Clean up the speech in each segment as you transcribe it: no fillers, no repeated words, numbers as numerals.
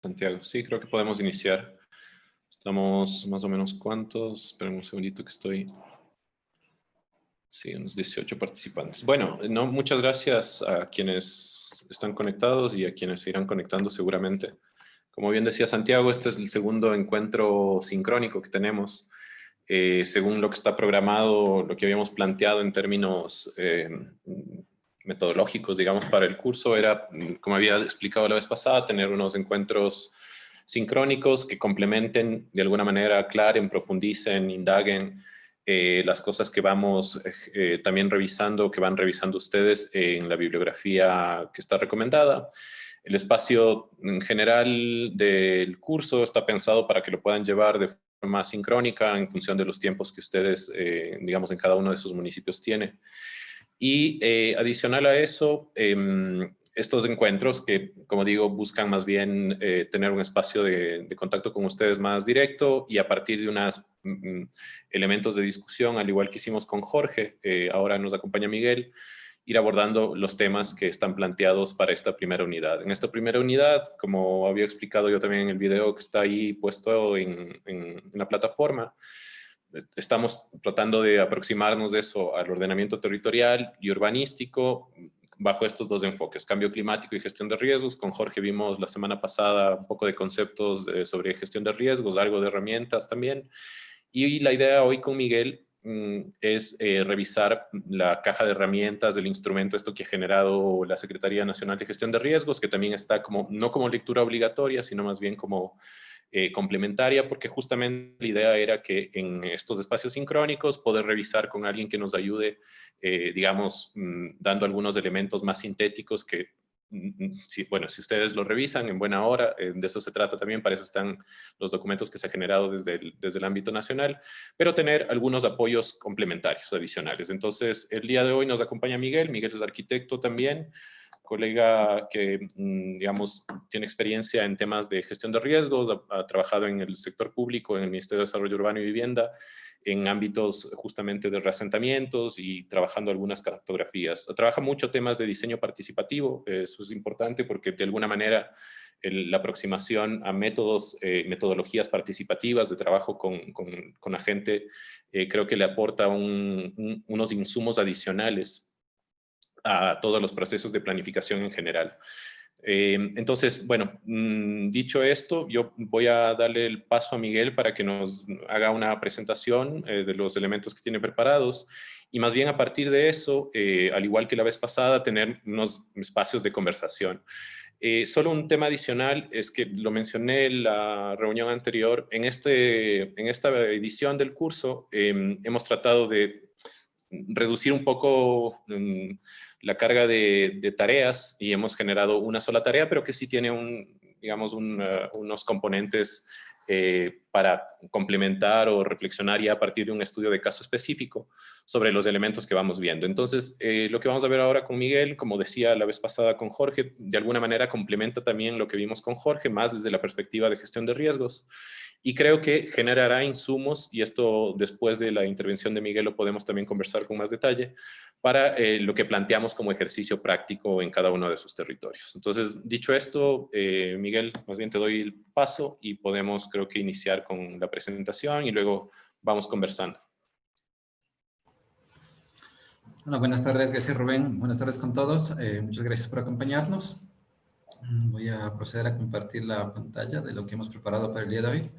Santiago. Sí, creo que podemos iniciar. Estamos más o menos ¿cuántos? Esperen un segundito que estoy... Sí, unos 18 participantes. Bueno, no, muchas gracias a quienes están conectados y a quienes se irán conectando seguramente. Como bien decía Santiago, este es el segundo encuentro sincrónico que tenemos. Según lo que está programado, lo que habíamos planteado en términos metodológicos, digamos, para el curso era, como había explicado la vez pasada, tener unos encuentros sincrónicos que complementen, de alguna manera, aclaren, profundicen, indaguen las cosas que vamos también revisando, que van revisando ustedes en la bibliografía que está recomendada. El espacio en general del curso está pensado para que lo puedan llevar de forma sincrónica en función de los tiempos que ustedes, digamos, en cada uno de sus municipios tienen. Y adicional a eso, estos encuentros que, como digo, buscan más bien tener un espacio de contacto con ustedes más directo y a partir de unos elementos de discusión, al igual que hicimos con Jorge, ahora nos acompaña Miguel, ir abordando los temas que están planteados para esta primera unidad. En esta primera unidad, como había explicado yo también en el video que está ahí puesto en la plataforma, estamos tratando de aproximarnos de eso al ordenamiento territorial y urbanístico bajo estos dos enfoques, cambio climático y gestión de riesgos. Con Jorge vimos la semana pasada un poco de conceptos sobre gestión de riesgos, algo de herramientas también. Y la idea hoy con Miguel es revisar la caja de herramientas del instrumento esto que ha generado la Secretaría Nacional de Gestión de Riesgos, que también está como, no como lectura obligatoria, sino más bien como complementaria, porque justamente la idea era que en estos espacios sincrónicos poder revisar con alguien que nos ayude, digamos, dando algunos elementos más sintéticos que, si, bueno, si ustedes lo revisan en buena hora, de eso se trata también, para eso están los documentos que se han generado desde el ámbito nacional, pero tener algunos apoyos complementarios, adicionales. Entonces, el día de hoy nos acompaña Miguel. Miguel es arquitecto también, colega que, digamos, tiene experiencia en temas de gestión de riesgos, ha trabajado en el sector público, en el Ministerio de Desarrollo Urbano y Vivienda, en ámbitos justamente de reasentamientos y trabajando algunas cartografías. Trabaja mucho temas de diseño participativo, eso es importante porque de alguna manera la aproximación a métodos, metodologías participativas de trabajo con la gente, creo que le aporta unos insumos adicionales a todos los procesos de planificación en general. Entonces, bueno, dicho esto, yo voy a darle el paso a Miguel para que nos haga una presentación de los elementos que tiene preparados y más bien a partir de eso, al igual que la vez pasada, tener unos espacios de conversación. Solo un tema adicional es que lo mencioné en la reunión anterior, en esta edición del curso hemos tratado de reducir un poco la carga de tareas y hemos generado una sola tarea, pero que sí tiene digamos, unos componentes para complementar o reflexionar ya a partir de un estudio de caso específico sobre los elementos que vamos viendo. Entonces, lo que vamos a ver ahora con Miguel, como decía la vez pasada con Jorge, de alguna manera complementa también lo que vimos con Jorge, más desde la perspectiva de gestión de riesgos. Y creo que generará insumos, y esto después de la intervención de Miguel lo podemos también conversar con más detalle, para lo que planteamos como ejercicio práctico en cada uno de sus territorios. Entonces, dicho esto, Miguel, más bien te doy el paso y podemos, creo que, iniciar con la presentación y luego vamos conversando. Hola, buenas tardes, gracias Rubén. Buenas tardes con todos. Muchas gracias por acompañarnos. Voy a proceder a compartir la pantalla de lo que hemos preparado para el día de hoy.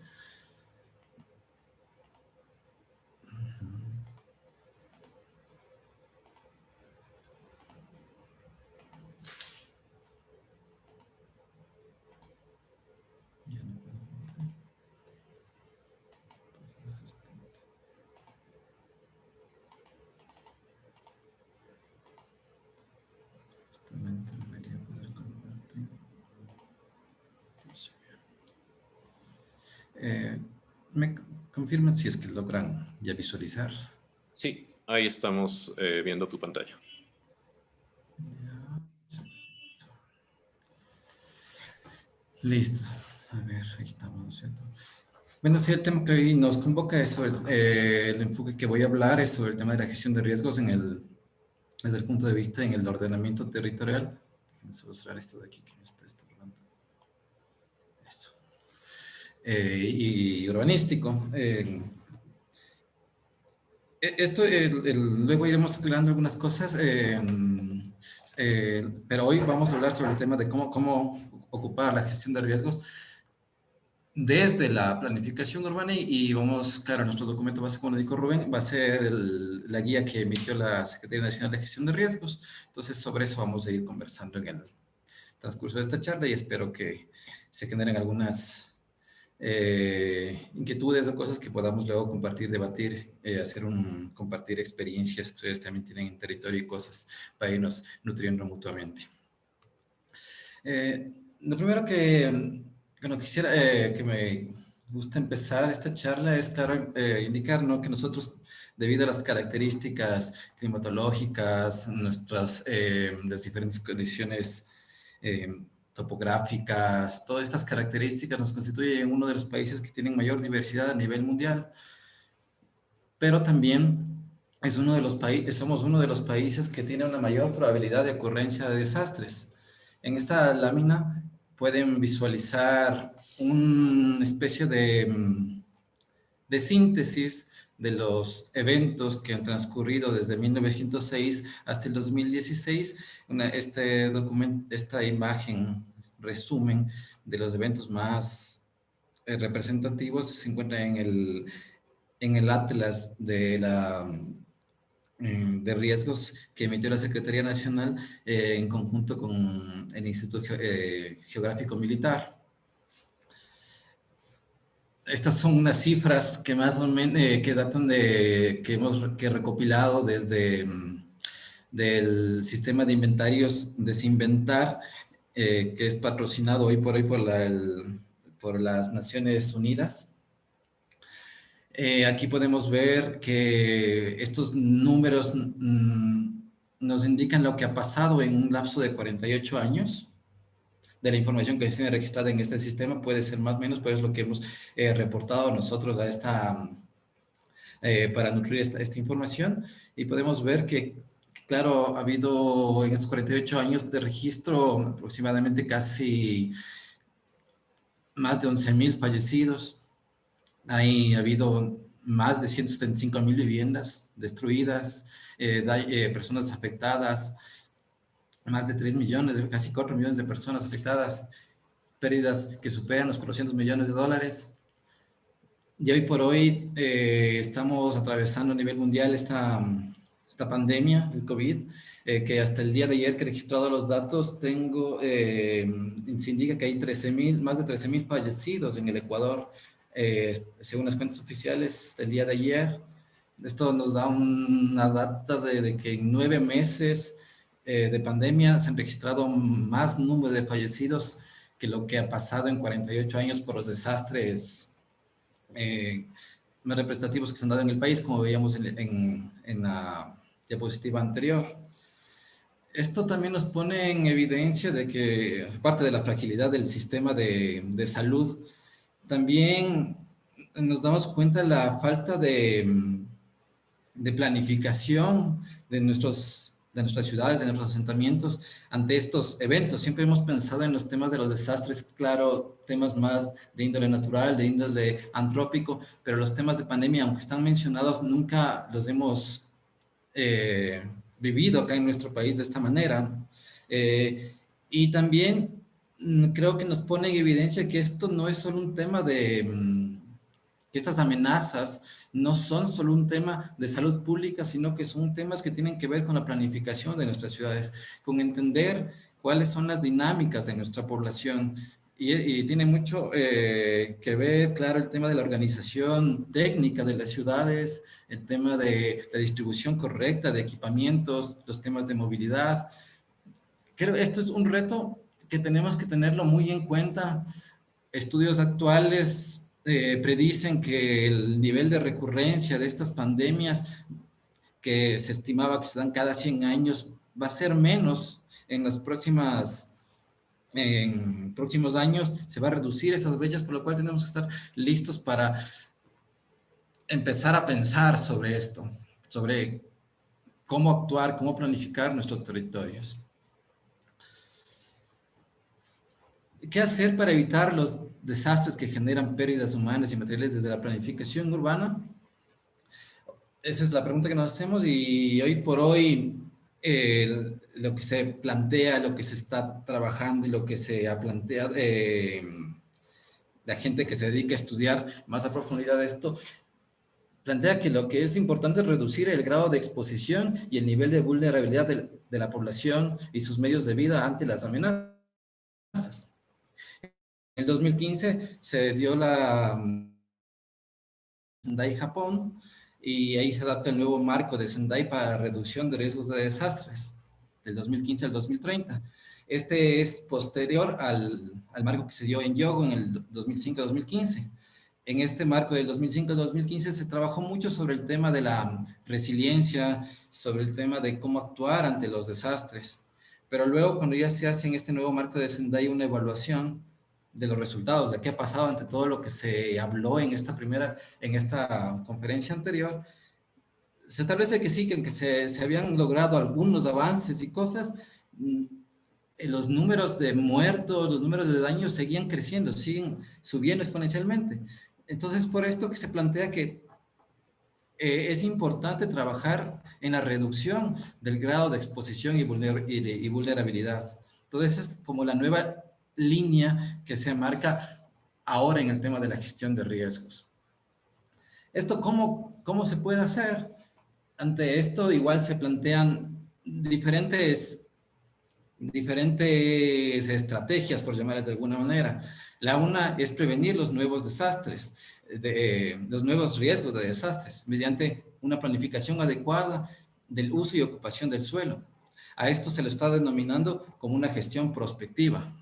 ¿Me confirman si es que logran ya visualizar? Sí, ahí estamos viendo tu pantalla. Listo. A ver, ahí estamos, ¿cierto? Bueno, sí, el tema que hoy nos convoca es sobre el enfoque que voy a hablar es sobre el tema de la gestión de riesgos desde el punto de vista en el ordenamiento territorial. Déjenme solo cerrar esto de aquí que me está estorbando. y urbanístico. Luego iremos aclarando algunas cosas, pero hoy vamos a hablar sobre el tema de cómo ocupar la gestión de riesgos desde la planificación urbana y vamos, claro, nuestro documento base, como lo dijo Rubén, va a ser la guía que emitió la Secretaría Nacional de Gestión de Riesgos. Entonces, sobre eso vamos a ir conversando en el transcurso de esta charla y espero que se generen algunas inquietudes o cosas que podamos luego compartir, debatir, compartir experiencias que ustedes también tienen en territorio y cosas para irnos nutriendo mutuamente. Lo primero que quisiera, que me gusta empezar esta charla es, claro, indicar, ¿no?, que nosotros, debido a las características climatológicas, las diferentes condiciones topográficas, todas estas características nos constituyen uno de los países que tienen mayor diversidad a nivel mundial, pero también somos uno de los países que tiene una mayor probabilidad de ocurrencia de desastres. En esta lámina pueden visualizar una especie de síntesis de los eventos que han transcurrido desde 1906 hasta el 2016. Esta imagen, resumen de los eventos más representativos, se encuentra en el atlas de riesgos que emitió la Secretaría Nacional en conjunto con el Instituto Geográfico Militar. Estas son unas cifras que más o menos que datan que hemos recopilado desde del sistema de inventarios Desinventar, que es patrocinado hoy por hoy por las Naciones Unidas. Aquí podemos ver que estos números nos indican lo que ha pasado en un lapso de 48 años. De la información que se tiene registrada en este sistema, puede ser más o menos, pero es lo que hemos reportado nosotros para nutrir esta información. Y podemos ver que, claro, ha habido en estos 48 años de registro aproximadamente casi más de 11,000 fallecidos. Ha habido más de 175,000 viviendas destruidas, personas afectadas, más de 3 millones, casi 4 millones de personas afectadas, pérdidas que superan los 400 millones de dólares. Y hoy por hoy estamos atravesando a nivel mundial esta pandemia, el COVID, que hasta el día de ayer que he registrado los datos, se indica que hay más de 13,000 fallecidos en el Ecuador, según las cuentas oficiales del día de ayer. Esto nos da una data de que en 9 meses de pandemia se han registrado más número de fallecidos que lo que ha pasado en 48 años por los desastres más representativos que se han dado en el país, como veíamos en la diapositiva anterior. Esto también nos pone en evidencia de que, aparte de la fragilidad del sistema de salud, también nos damos cuenta de la falta de planificación de nuestras ciudades, de nuestros asentamientos ante estos eventos. Siempre hemos pensado en los temas de los desastres, claro, temas más de índole natural, de índole antrópico, pero los temas de pandemia, aunque están mencionados, nunca los hemos vivido acá en nuestro país de esta manera. Y también creo que nos pone en evidencia que esto no es solo un tema que estas amenazas no son solo un tema de salud pública, sino que son temas que tienen que ver con la planificación de nuestras ciudades, con entender cuáles son las dinámicas de nuestra población. Y tiene mucho que ver, claro, el tema de la organización técnica de las ciudades, el tema de la distribución correcta de equipamientos, los temas de movilidad. Creo que esto es un reto que tenemos que tenerlo muy en cuenta. Estudios actuales predicen que el nivel de recurrencia de estas pandemias, que se estimaba que se dan cada 100 años, va a ser menos en próximos años. Se va a reducir estas brechas, por lo cual tenemos que estar listos para empezar a pensar sobre esto, sobre cómo actuar, cómo planificar nuestros territorios. ¿Qué hacer para evitar los desastres que generan pérdidas humanas y materiales desde la planificación urbana? Esa es la pregunta que nos hacemos y hoy por hoy lo que se plantea, lo que se está trabajando y lo que se ha planteado, la gente que se dedica a estudiar más a profundidad esto, plantea que lo que es importante es reducir el grado de exposición y el nivel de vulnerabilidad de la población y sus medios de vida ante las amenazas. En el 2015 se dio la Sendai Japón, y ahí se adapta el nuevo marco de Sendai para reducción de riesgos de desastres, del 2015 al 2030. Este es posterior al marco que se dio en Yogo en el 2005-2015. En este marco del 2005-2015 se trabajó mucho sobre el tema de la resiliencia, sobre el tema de cómo actuar ante los desastres. Pero luego, cuando ya se hace en este nuevo marco de Sendai una evaluación de los resultados, de qué ha pasado ante todo lo que se habló en esta conferencia anterior, se establece que sí, que se habían logrado algunos avances y cosas. Los números de muertos, los números de daños seguían creciendo, siguen subiendo exponencialmente. Entonces, por esto que se plantea que es importante trabajar en la reducción del grado de exposición y vulnerabilidad. Entonces, es como la nueva línea que se marca ahora en el tema de la gestión de riesgos. ¿Esto cómo se puede hacer? Ante esto, igual se plantean diferentes estrategias, por llamarlas de alguna manera. La una es prevenir los nuevos desastres, los nuevos riesgos de desastres, mediante una planificación adecuada del uso y ocupación del suelo. A esto se lo está denominando como una gestión prospectiva.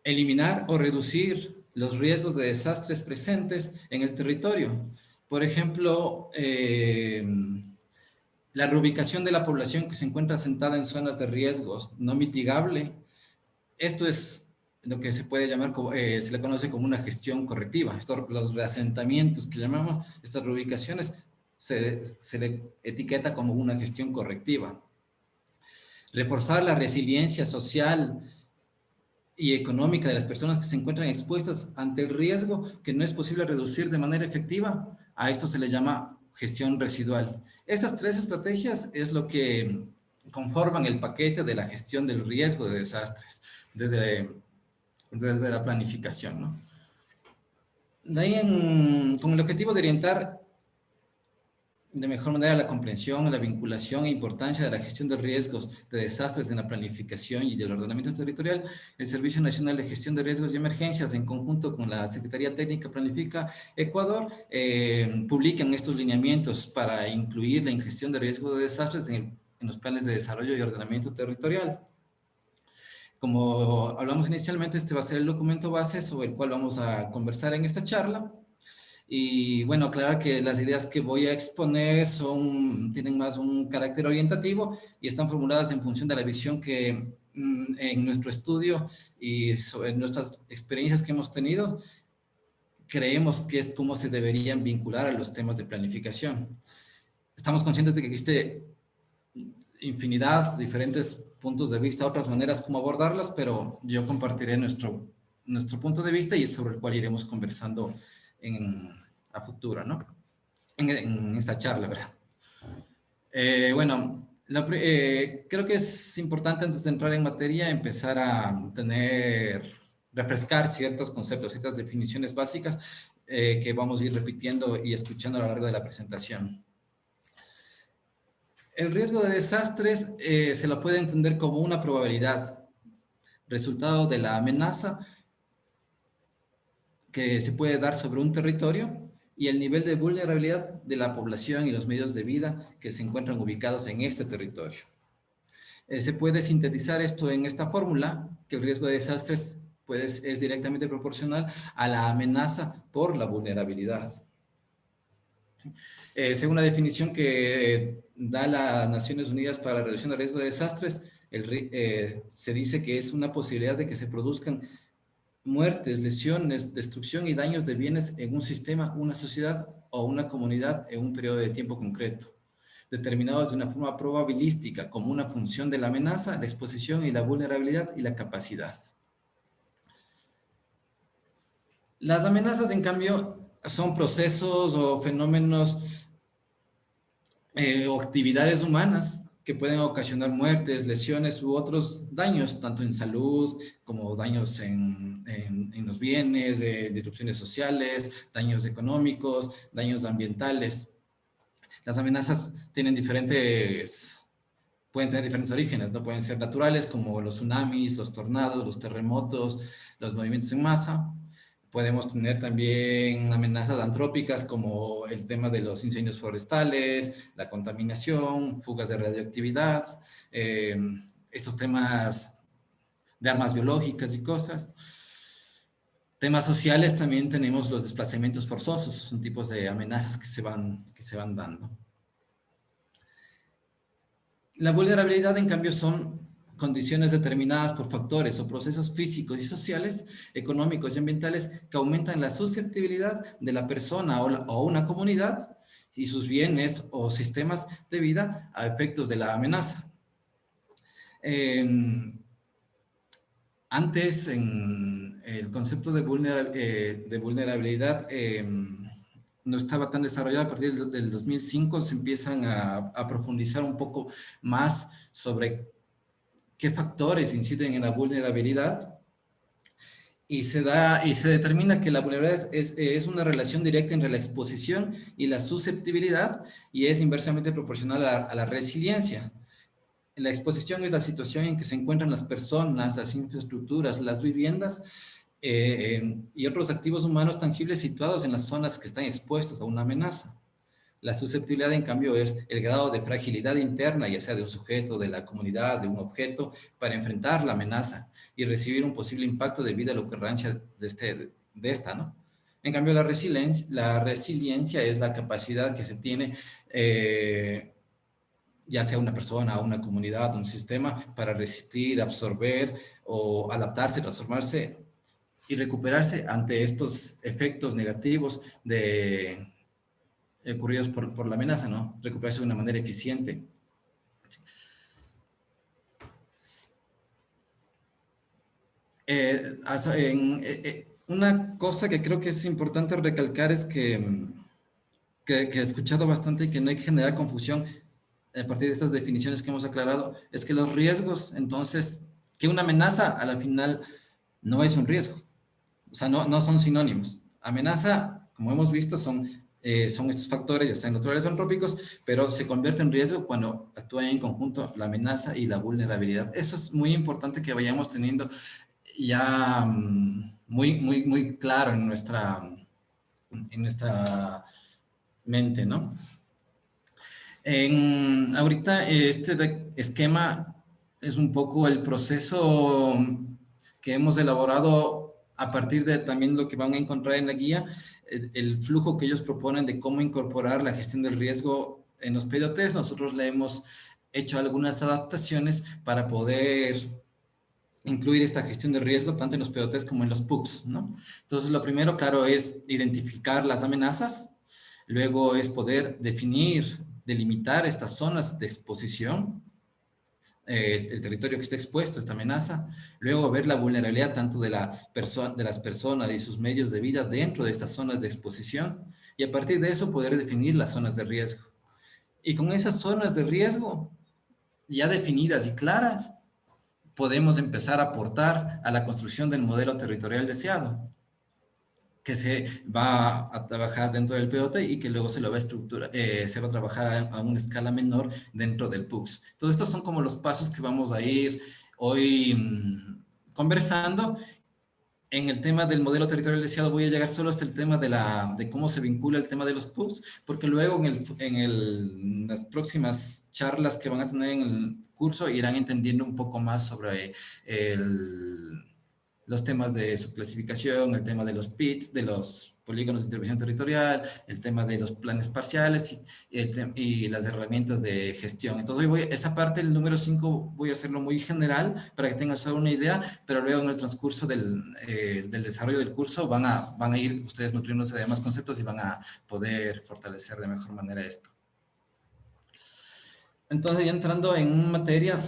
Eliminar o reducir los riesgos de desastres presentes en el territorio. Por ejemplo, la reubicación de la población que se encuentra asentada en zonas de riesgos no mitigable. Esto es lo que se puede llamar, se le conoce como una gestión correctiva. Los reasentamientos que llamamos, estas reubicaciones, se le etiqueta como una gestión correctiva. Reforzar la resiliencia social y económica de las personas que se encuentran expuestas ante el riesgo que no es posible reducir de manera efectiva. A esto se le llama gestión residual. Estas tres estrategias es lo que conforman el paquete de la gestión del riesgo de desastres desde la planificación, ¿no? De ahí, con el objetivo de orientar de mejor manera la comprensión, la vinculación e importancia de la gestión de riesgos de desastres en la planificación y del ordenamiento territorial, el Servicio Nacional de Gestión de Riesgos y Emergencias, en conjunto con la Secretaría Técnica Planifica Ecuador, publican estos lineamientos para incluir la ingestión de riesgos de desastres en los planes de desarrollo y ordenamiento territorial. Como hablamos inicialmente, este va a ser el documento base sobre el cual vamos a conversar en esta charla. Y bueno, aclarar que las ideas que voy a exponer tienen más un carácter orientativo y están formuladas en función de la visión que en nuestro estudio y sobre nuestras experiencias que hemos tenido, creemos que es cómo se deberían vincular a los temas de planificación. Estamos conscientes de que existe infinidad, diferentes puntos de vista, otras maneras como abordarlas, pero yo compartiré nuestro punto de vista y es sobre el cual iremos conversando a futuro, ¿no? En esta charla, ¿verdad? Bueno, creo que es importante antes de entrar en materia empezar a refrescar ciertos conceptos, ciertas definiciones básicas que vamos a ir repitiendo y escuchando a lo largo de la presentación. El riesgo de desastres se lo puede entender como una probabilidad, resultado de la amenaza que se puede dar sobre un territorio y el nivel de vulnerabilidad de la población y los medios de vida que se encuentran ubicados en este territorio. Se puede sintetizar esto en esta fórmula, que el riesgo de desastres es directamente proporcional a la amenaza por la vulnerabilidad. ¿Sí? Según la definición que da las Naciones Unidas para la Reducción del Riesgo de Desastres, se dice que es una posibilidad de que se produzcan muertes, lesiones, destrucción y daños de bienes en un sistema, una sociedad o una comunidad en un periodo de tiempo concreto, determinados de una forma probabilística como una función de la amenaza, la exposición y la vulnerabilidad y la capacidad. Las amenazas, en cambio, son procesos o fenómenos o actividades humanas que pueden ocasionar muertes, lesiones u otros daños, tanto en salud como daños en los bienes, disrupciones sociales, daños económicos, daños ambientales. Las amenazas pueden tener diferentes orígenes, ¿no? Pueden ser naturales como los tsunamis, los tornados, los terremotos, los movimientos en masa. Podemos tener también amenazas antrópicas como el tema de los incendios forestales, la contaminación, fugas de radioactividad, estos temas de armas biológicas y cosas. Temas sociales también tenemos los desplazamientos forzosos, son tipos de amenazas que se van dando. La vulnerabilidad, en cambio, son condiciones determinadas por factores o procesos físicos y sociales, económicos y ambientales que aumentan la susceptibilidad de la persona o una comunidad y sus bienes o sistemas de vida a efectos de la amenaza. Antes, en el concepto de vulnerabilidad no estaba tan desarrollado. A partir del 2005 se empiezan a profundizar un poco más sobre qué factores inciden en la vulnerabilidad y se determina que la vulnerabilidad es una relación directa entre la exposición y la susceptibilidad y es inversamente proporcional a la resiliencia. La exposición es la situación en que se encuentran las personas, las infraestructuras, las viviendas y otros activos humanos tangibles situados en las zonas que están expuestas a una amenaza. La susceptibilidad, en cambio, es el grado de fragilidad interna, ya sea de un sujeto, de la comunidad, de un objeto, para enfrentar la amenaza y recibir un posible impacto debido a la ocurrencia de esta, ¿no? En cambio, la resiliencia es la capacidad que se tiene ya sea una persona, una comunidad, un sistema, para resistir, absorber o adaptarse, transformarse y recuperarse ante estos efectos negativos ocurridos por la amenaza, ¿no? Recuperarse de una manera eficiente. Una cosa que creo que es importante recalcar es que he escuchado bastante y que no hay que generar confusión a partir de estas definiciones que hemos aclarado, es que los riesgos, entonces, que una amenaza a la final no es un riesgo, o sea, no son sinónimos. Amenaza, como hemos visto, son estos factores, ya sean naturales o antrópicos, pero se convierte en riesgo cuando actúan en conjunto la amenaza y la vulnerabilidad. Eso es muy importante que vayamos teniendo ya muy claro en nuestra mente, ¿no? Ahorita este esquema es un poco el proceso que hemos elaborado a partir de también lo que van a encontrar en la guía, el flujo que ellos proponen de cómo incorporar la gestión del riesgo en los PDOTs. Nosotros le hemos hecho algunas adaptaciones para poder incluir esta gestión de riesgo tanto en los PDOTs como en los PUCs, ¿no? Entonces, lo primero, claro, es identificar las amenazas. Luego es poder definir, delimitar estas zonas de exposición, el territorio que está expuesto a esta amenaza. Luego ver la vulnerabilidad tanto de las personas y sus medios de vida dentro de estas zonas de exposición. Y a partir de eso poder definir las zonas de riesgo. Y con esas zonas de riesgo ya definidas y claras, podemos empezar a aportar a la construcción del modelo territorial deseado, que se va a trabajar dentro del POT y que luego se lo va a se va a trabajar a una escala menor dentro del PUCS. Entonces, estos son como los pasos que vamos a ir hoy conversando. En el tema del modelo territorial deseado voy a llegar solo hasta el tema de cómo se vincula el tema de los PUCs, porque luego en las próximas charlas que van a tener en el curso irán entendiendo un poco más sobre los temas de su clasificación, el tema de los PITs, de los polígonos de intervención territorial, el tema de los planes parciales y las herramientas de gestión. Entonces, esa parte, el número 5, voy a hacerlo muy general para que tengan solo una idea, pero luego en el transcurso del desarrollo del curso van a ir ustedes nutriéndose de más conceptos y van a poder fortalecer de mejor manera esto. Entonces, ya entrando en materia,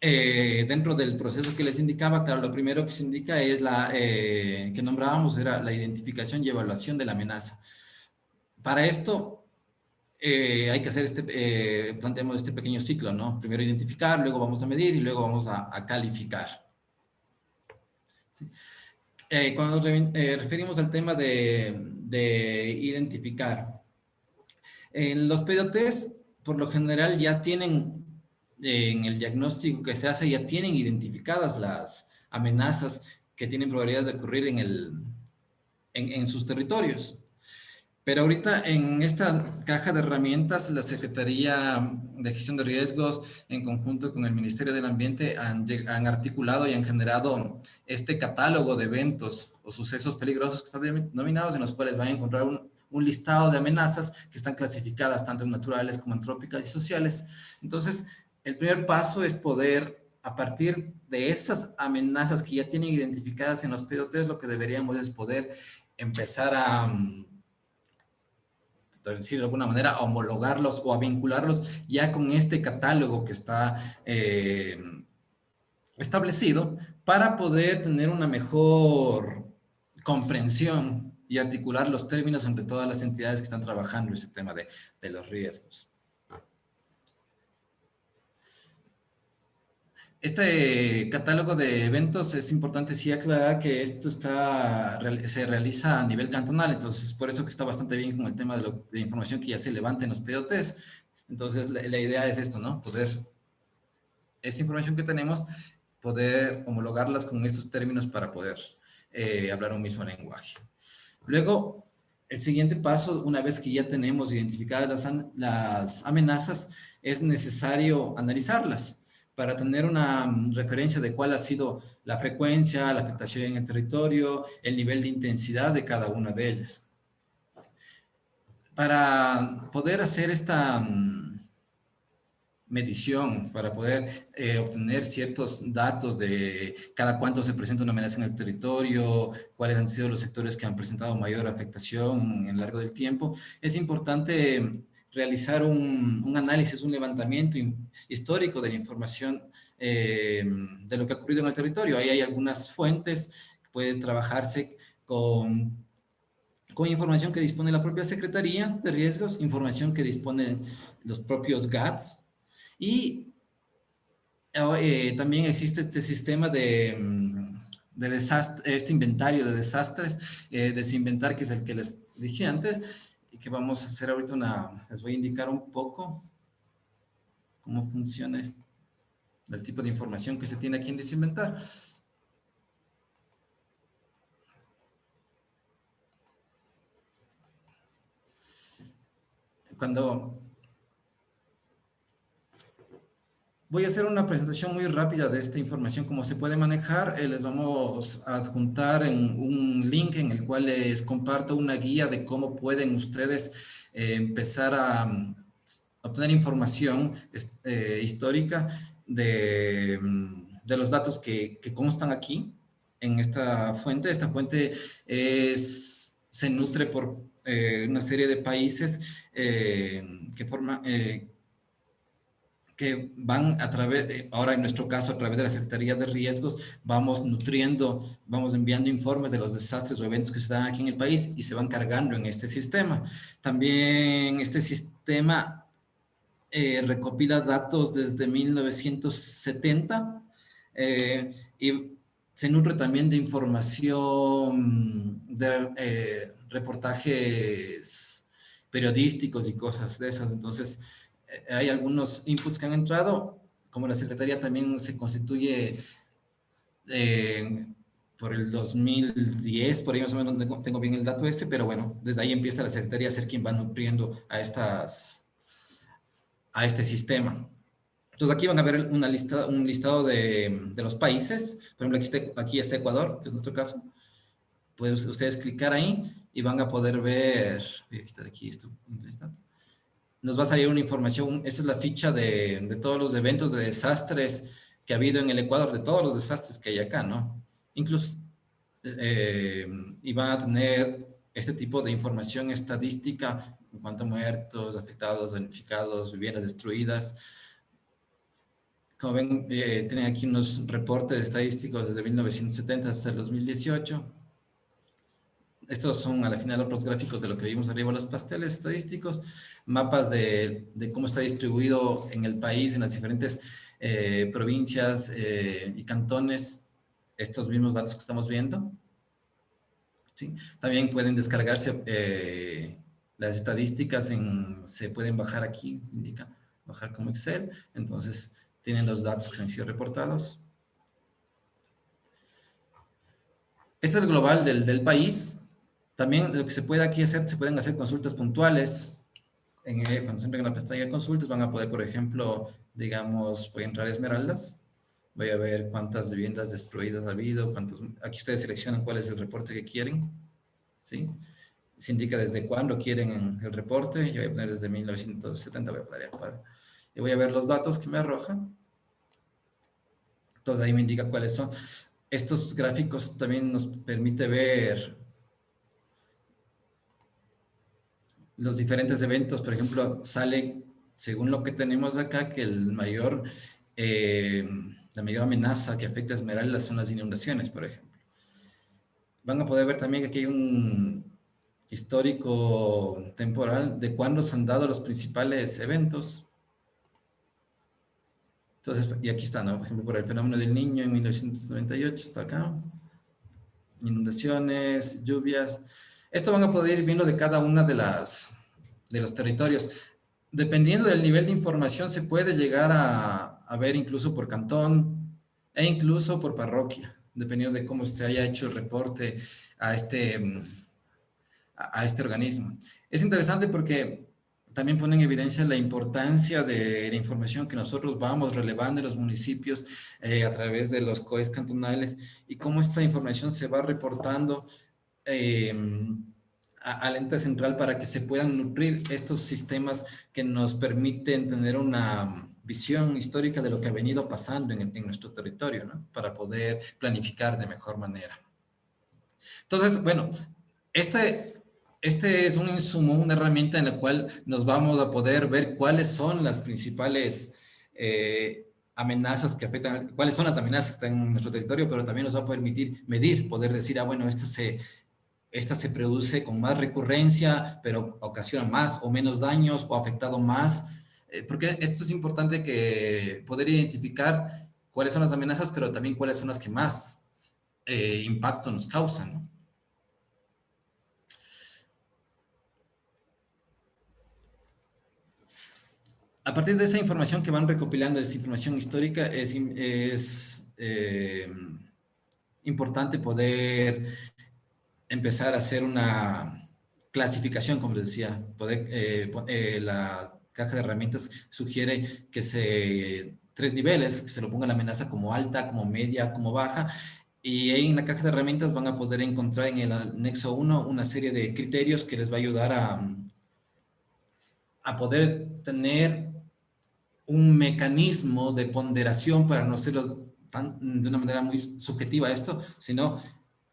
dentro del proceso que les indicaba, claro, lo primero que se indica es que nombrábamos, era la identificación y evaluación de la amenaza. Para esto hay que hacer planteamos este pequeño ciclo, ¿no? Primero identificar, luego vamos a medir y luego vamos a calificar. ¿Sí? Cuando nos referimos al tema de identificar, en los PDOTs, por lo general, ya tienen, en el diagnóstico que se hace, ya tienen identificadas las amenazas que tienen probabilidad de ocurrir en sus territorios. Pero ahorita en esta caja de herramientas, la Secretaría de Gestión de Riesgos, en conjunto con el Ministerio del Ambiente, han articulado y han generado este catálogo de eventos o sucesos peligrosos que están denominados, en los cuales van a encontrar un listado de amenazas que están clasificadas tanto en naturales como antrópicas y sociales. Entonces, el primer paso es poder, a partir de esas amenazas que ya tienen identificadas en los PDOTs, lo que deberíamos es poder empezar a decir de alguna manera, a homologarlos o a vincularlos ya con este catálogo que está establecido para poder tener una mejor comprensión y articular los términos entre todas las entidades que están trabajando en este tema de los riesgos. Este catálogo de eventos es importante sí aclarar que esto se realiza a nivel cantonal, entonces es por eso que está bastante bien con el tema de información que ya se levanta en los PDOTs. Entonces la idea es esto, ¿no? Esa información que tenemos, poder homologarlas con estos términos para poder hablar un mismo lenguaje. Luego, el siguiente paso, una vez que ya tenemos identificadas las amenazas, es necesario analizarlas para tener una referencia de cuál ha sido la frecuencia, la afectación en el territorio, el nivel de intensidad de cada una de ellas. Para poder hacer esta medición, para poder obtener ciertos datos de cada cuánto se presenta una amenaza en el territorio, cuáles han sido los sectores que han presentado mayor afectación en largo del tiempo, es importante realizar un análisis, un levantamiento histórico de la información de lo que ha ocurrido en el territorio. Ahí hay algunas fuentes, puede trabajarse con información que dispone la propia Secretaría de Riesgos, información que disponen los propios GATS, y también existe este sistema de desastre, este inventario de desastres, Desinventar, que es el que les dije antes, y que vamos a hacer ahorita les voy a indicar un poco cómo funciona el tipo de información que se tiene aquí en Desinventar. Voy a hacer una presentación muy rápida de esta información, cómo se puede manejar. Les vamos a adjuntar en un link en el cual les comparto una guía de cómo pueden ustedes empezar a obtener información histórica de los datos que constan aquí en esta fuente. Esta fuente se nutre por una serie de países que van a través, ahora en nuestro caso a través de la Secretaría de Riesgos, vamos nutriendo, vamos enviando informes de los desastres o eventos que se dan aquí en el país y se van cargando en este sistema. También este sistema recopila datos desde 1970 y se nutre también de información de reportajes periodísticos y cosas de esas. Entonces, hay algunos inputs que han entrado, como la Secretaría también se constituye por el 2010, por ahí más o menos tengo bien el dato ese, pero bueno, desde ahí empieza la Secretaría a ser quien va nutriendo a este sistema. Entonces aquí van a ver un listado de los países. Por ejemplo, aquí está Ecuador, que es nuestro caso. Pueden ustedes clicar ahí y van a poder ver, voy a quitar aquí esto, nos va a salir una información. Esta es la ficha de todos los eventos de desastres que ha habido en el Ecuador, de todos los desastres que hay acá, ¿no? Incluso, y van a tener este tipo de información estadística en cuanto a muertos, afectados, damnificados, viviendas destruidas. Como ven, tienen aquí unos reportes estadísticos desde 1970 hasta el 2018. Estos son a la final otros gráficos de lo que vimos arriba, los pasteles estadísticos, mapas de cómo está distribuido en el país, en las diferentes provincias y cantones, estos mismos datos que estamos viendo. ¿Sí? También pueden descargarse las estadísticas, se pueden bajar aquí, indica, bajar como Excel, entonces tienen los datos que han sido reportados. Este es el global del país. También lo que se puede aquí hacer, se pueden hacer consultas puntuales. Cuando se entren en la pestaña de consultas van a poder, por ejemplo, digamos, voy a entrar a Esmeraldas, voy a ver cuántas viviendas destruidas ha habido, aquí ustedes seleccionan cuál es el reporte que quieren, ¿sí? Se indica desde cuándo quieren el reporte, yo voy a poner desde 1970, voy a poner y voy a ver los datos que me arroja. Entonces ahí me indica cuáles son. Estos gráficos también nos permite ver los diferentes eventos. Por ejemplo, sale, según lo que tenemos acá, que la mayor amenaza que afecta a Esmeraldas son las inundaciones, por ejemplo. Van a poder ver también que aquí hay un histórico temporal de cuándo se han dado los principales eventos. Entonces, y aquí está, ¿no? Por ejemplo, por el fenómeno del Niño en 1998, está acá. Inundaciones, lluvias. Esto van a poder ir viendo de cada una de los territorios. Dependiendo del nivel de información, se puede llegar a ver incluso por cantón e incluso por parroquia, dependiendo de cómo se haya hecho el reporte a este organismo. Es interesante porque también pone en evidencia la importancia de la información que nosotros vamos relevando en los municipios a través de los COEs cantonales y cómo esta información se va reportando al ente central para que se puedan nutrir estos sistemas que nos permiten tener una visión histórica de lo que ha venido pasando en nuestro territorio, ¿no? Para poder planificar de mejor manera. Entonces, bueno, este es un insumo, una herramienta en la cual nos vamos a poder ver cuáles son las principales amenazas que afectan, cuáles son las amenazas que están en nuestro territorio, pero también nos va a permitir medir, poder decir, bueno, esta se produce con más recurrencia, pero ocasiona más o menos daños o ha afectado más, porque esto es importante que poder identificar cuáles son las amenazas, pero también cuáles son las que más impacto nos causan, ¿no? A partir de esa información que van recopilando, esa información histórica, es importante poder empezar a hacer una clasificación, como les decía. La caja de herramientas sugiere que tres niveles, que se lo ponga la amenaza como alta, como media, como baja, y ahí en la caja de herramientas van a poder encontrar en el anexo 1 una serie de criterios que les va a ayudar a poder tener un mecanismo de ponderación para no hacerlo de una manera muy subjetiva esto, sino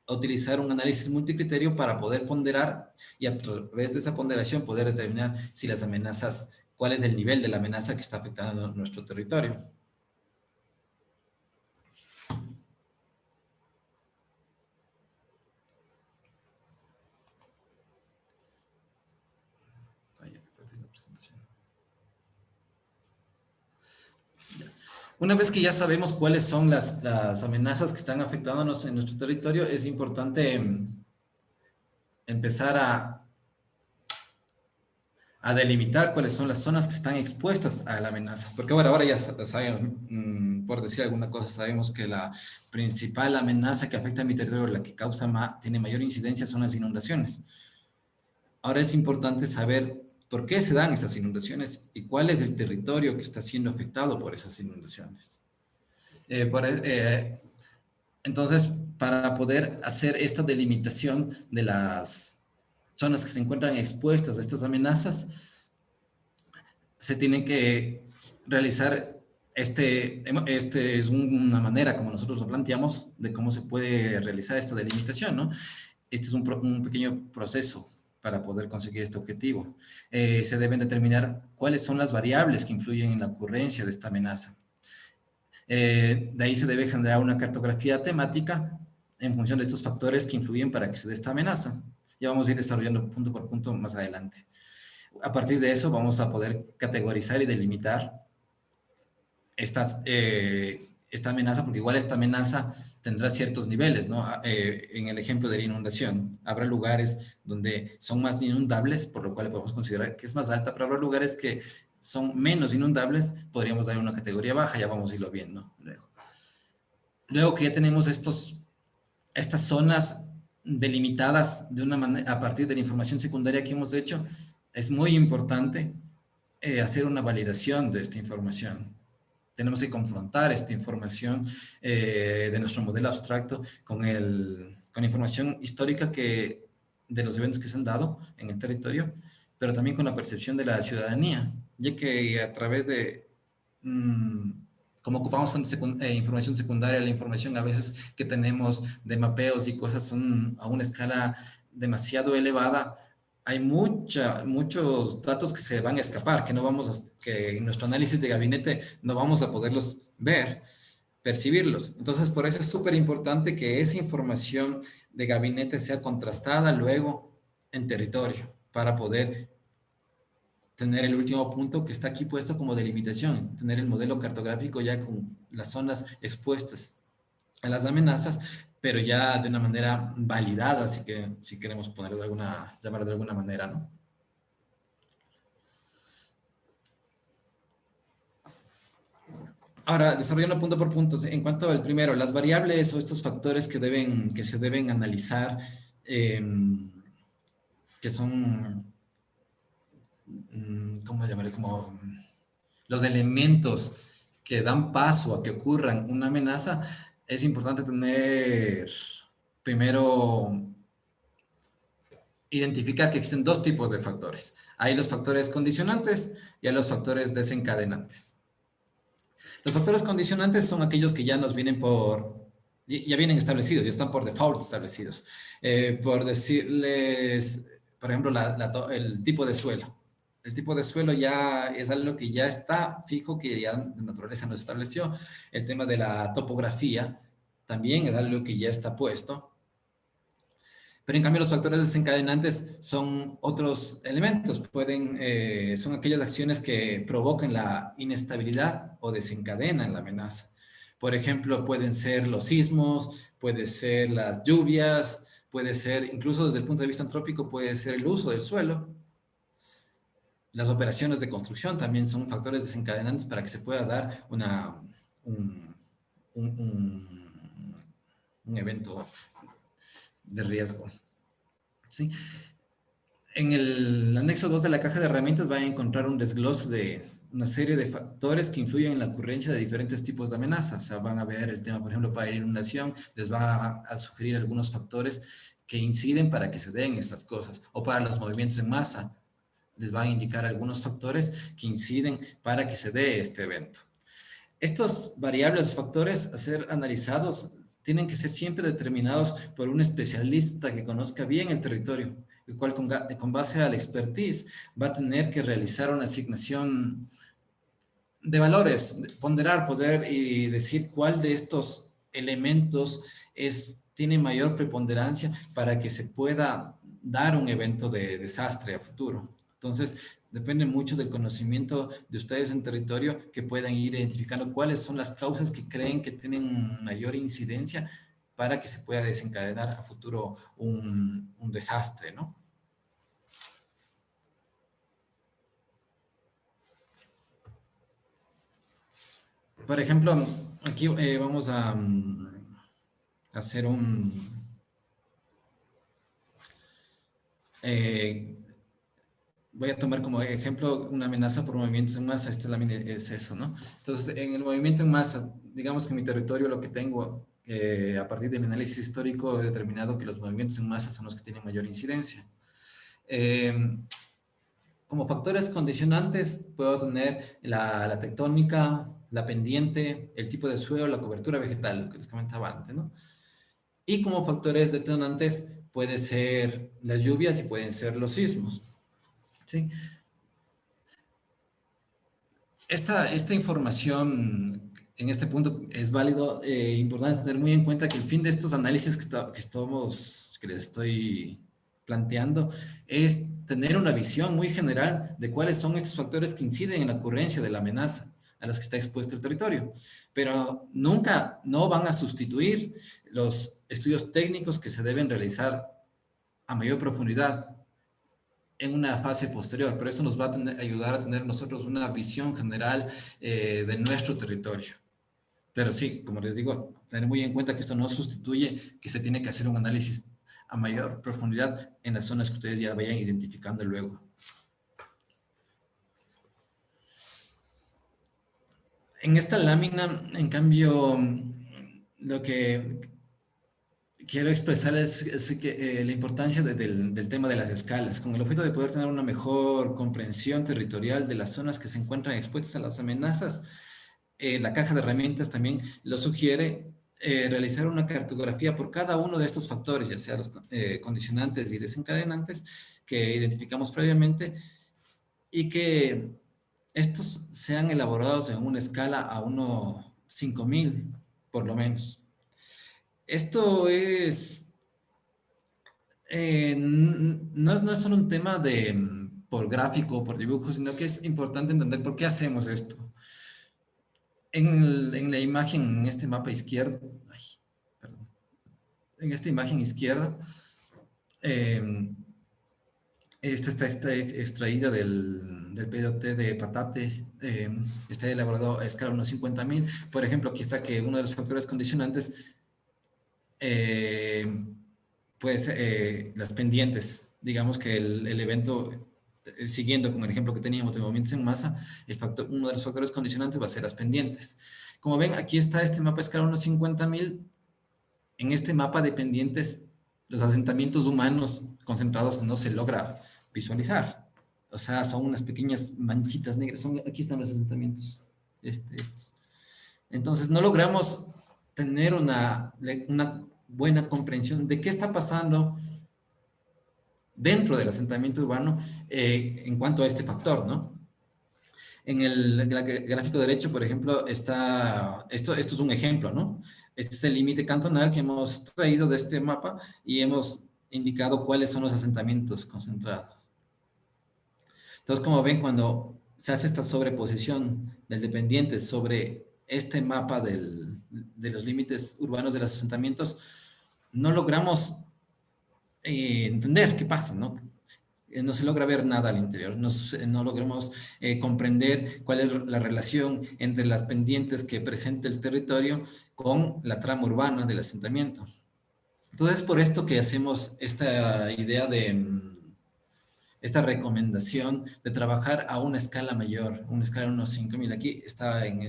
utilizar un análisis multicriterio para poder ponderar y a través de esa ponderación poder determinar si las amenazas, cuál es el nivel de la amenaza que está afectando nuestro territorio. Una vez que ya sabemos cuáles son las amenazas que están afectándonos en nuestro territorio, es importante empezar a delimitar cuáles son las zonas que están expuestas a la amenaza. Porque bueno, ahora ya sabemos, por decir alguna cosa, sabemos que la principal amenaza que afecta a mi territorio, la que tiene mayor incidencia, son las inundaciones. Ahora es importante saber por qué se dan esas inundaciones y cuál es el territorio que está siendo afectado por esas inundaciones. Entonces, para poder hacer esta delimitación de las zonas que se encuentran expuestas a estas amenazas, se tiene que realizar, es una manera como nosotros lo planteamos de cómo se puede realizar esta delimitación, ¿no? Este es un pequeño proceso para poder conseguir este objetivo. Se deben determinar cuáles son las variables que influyen en la ocurrencia de esta amenaza. De ahí se debe generar una cartografía temática en función de estos factores que influyen para que se dé esta amenaza. Ya vamos a ir desarrollando punto por punto más adelante. A partir de eso vamos a poder categorizar y delimitar esta amenaza, porque igual esta amenaza tendrá ciertos niveles, ¿no? En el ejemplo de la inundación, habrá lugares donde son más inundables, por lo cual podemos considerar que es más alta, pero habrá lugares que son menos inundables, podríamos dar una categoría baja, ya vamos a irlo viendo luego que ya tenemos estas zonas delimitadas de una manera, a partir de la información secundaria que hemos hecho, es muy importante hacer una validación de esta información. Tenemos que confrontar esta información de nuestro modelo abstracto con la información histórica de los eventos que se han dado en el territorio, pero también con la percepción de la ciudadanía, ya que a través de, como ocupamos información secundaria, la información a veces que tenemos de mapeos y cosas son a una escala demasiado elevada, hay muchos datos que se van a escapar, que en nuestro análisis de gabinete no vamos a poderlos ver, percibirlos. Entonces, por eso es súper importante que esa información de gabinete sea contrastada luego en territorio para poder tener el último punto que está aquí puesto como delimitación, tener el modelo cartográfico ya con las zonas expuestas a las amenazas, pero ya de una manera validada, si queremos ponerlo llamarlo de alguna manera, ¿no? Ahora, desarrollando punto por punto, en cuanto al primero, las variables o estos factores que se deben analizar, que son, ¿cómo llamaré? Como los elementos que dan paso a que ocurran una amenaza, es importante tener, primero, identificar que existen dos tipos de factores. Hay los factores condicionantes y hay los factores desencadenantes. Los factores condicionantes son aquellos que ya nos vienen ya vienen establecidos, ya están por default establecidos. Por decirles, por ejemplo, el tipo de suelo. El tipo de suelo ya es algo que ya está fijo, que ya la naturaleza nos estableció. El tema de la topografía también es algo que ya está puesto. Pero en cambio los factores desencadenantes son otros elementos, son aquellas acciones que provocan la inestabilidad o desencadenan la amenaza. Por ejemplo, pueden ser los sismos, puede ser las lluvias, puede ser, incluso desde el punto de vista antrópico, puede ser el uso del suelo. Las operaciones de construcción también son factores desencadenantes para que se pueda dar un evento de riesgo. ¿Sí? En el anexo 2 de la caja de herramientas van a encontrar un desglose de una serie de factores que influyen en la ocurrencia de diferentes tipos de amenazas. O sea, van a ver el tema, por ejemplo, para la inundación, les va a sugerir algunos factores que inciden para que se den estas cosas. O para los movimientos en masa, les van a indicar algunos factores que inciden para que se dé este evento. Estos variables, factores a ser analizados, tienen que ser siempre determinados por un especialista que conozca bien el territorio, el cual con base a la expertise va a tener que realizar una asignación de valores, ponderar, poder y decir cuál de estos elementos tiene mayor preponderancia para que se pueda dar un evento de desastre a futuro. Entonces, depende mucho del conocimiento de ustedes en territorio que puedan ir identificando cuáles son las causas que creen que tienen mayor incidencia para que se pueda desencadenar a futuro un desastre, ¿no? Por ejemplo, aquí vamos a hacer voy a tomar como ejemplo una amenaza por movimientos en masa. Esta lámina es eso, ¿no? Entonces, en el movimiento en masa, digamos que en mi territorio lo que tengo, a partir de mi análisis histórico, he determinado que los movimientos en masa son los que tienen mayor incidencia. Como factores condicionantes, puedo tener la tectónica, la pendiente, el tipo de suelo, la cobertura vegetal, lo que les comentaba antes, ¿no? Y como factores detonantes, puede ser las lluvias y pueden ser los sismos. ¿Sí? Esta información en este punto es válido, importante tener muy en cuenta que el fin de estos análisis que les estoy planteando es tener una visión muy general de cuáles son estos factores que inciden en la ocurrencia de la amenaza a las que está expuesto el territorio, pero nunca no van a sustituir los estudios técnicos que se deben realizar a mayor profundidad en una fase posterior, pero eso nos va a ayudar a tener nosotros una visión general de nuestro territorio. Pero sí, como les digo, tener muy en cuenta que esto no sustituye que se tiene que hacer un análisis a mayor profundidad en las zonas que ustedes ya vayan identificando luego. En esta lámina, en cambio, lo que quiero expresar es que, la importancia del tema de las escalas, con el objeto de poder tener una mejor comprensión territorial de las zonas que se encuentran expuestas a las amenazas. La caja de herramientas también lo sugiere, realizar una cartografía por cada uno de estos factores, ya sea los condicionantes y desencadenantes que identificamos previamente, y que estos sean elaborados en una escala a 5.000, por lo menos. Esto es, no es solo un tema de por gráfico o por dibujo, sino que es importante entender por qué hacemos esto. En la imagen, en este mapa izquierdo, perdón, en esta imagen izquierda, esta está extraída del PDOT de Patate, está elaborado a escala 1.50.000. Por ejemplo, aquí está que uno de los factores condicionantes, pues las pendientes, digamos que el evento, siguiendo con el ejemplo que teníamos de movimientos en masa, uno de los factores condicionantes va a ser las pendientes. Como ven, aquí está este mapa a escala 1.50.000. En este mapa de pendientes, los asentamientos humanos concentrados no se logra visualizar. O sea, son unas pequeñas manchitas negras. Aquí están los asentamientos. Estos. Entonces, no logramos tener una buena comprensión de qué está pasando dentro del asentamiento urbano en cuanto a este factor, ¿no? En el gráfico derecho, por ejemplo, esto es un ejemplo, ¿no? Este es el límite cantonal que hemos traído de este mapa y hemos indicado cuáles son los asentamientos concentrados. Entonces, como ven, cuando se hace esta sobreposición del dependiente sobre este mapa de los límites urbanos de los asentamientos, no logramos entender qué pasa, ¿no? No se logra ver nada al interior, no logramos comprender cuál es la relación entre las pendientes que presenta el territorio con la trama urbana del asentamiento. Entonces, por esto que hacemos esta idea esta recomendación de trabajar a una escala mayor, una escala de unos 5.000. Aquí está en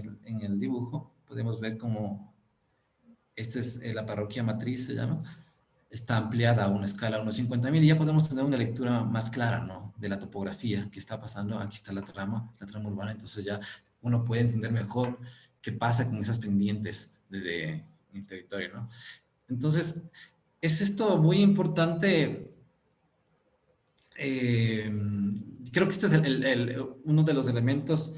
el dibujo, podemos ver cómo esta es la parroquia matriz, se llama. Está ampliada a una escala de unos 50.000 y ya podemos tener una lectura más clara, ¿no? De la topografía que está pasando. Aquí está la trama urbana, entonces ya uno puede entender mejor qué pasa con esas pendientes en el territorio, ¿no? Entonces, es esto muy importante. Creo que este es uno de los elementos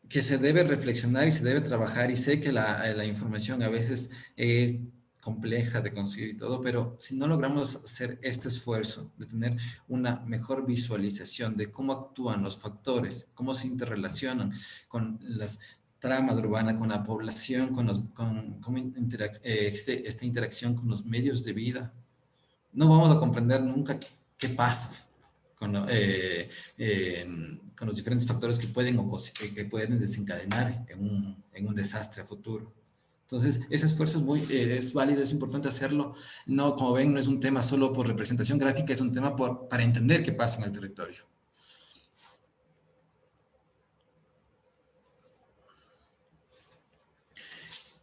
que se debe reflexionar y se debe trabajar, y sé que la información a veces es compleja de conseguir y todo, pero si no logramos hacer este esfuerzo de tener una mejor visualización de cómo actúan los factores, cómo se interrelacionan con las tramas urbanas, con la población, cómo esta interacción con los medios de vida, no vamos a comprender nunca qué pasa con los diferentes factores que pueden desencadenar en un desastre a futuro. Entonces, ese esfuerzo es válido, es importante hacerlo. No, como ven, no es un tema solo por representación gráfica, es un tema para entender qué pasa en el territorio.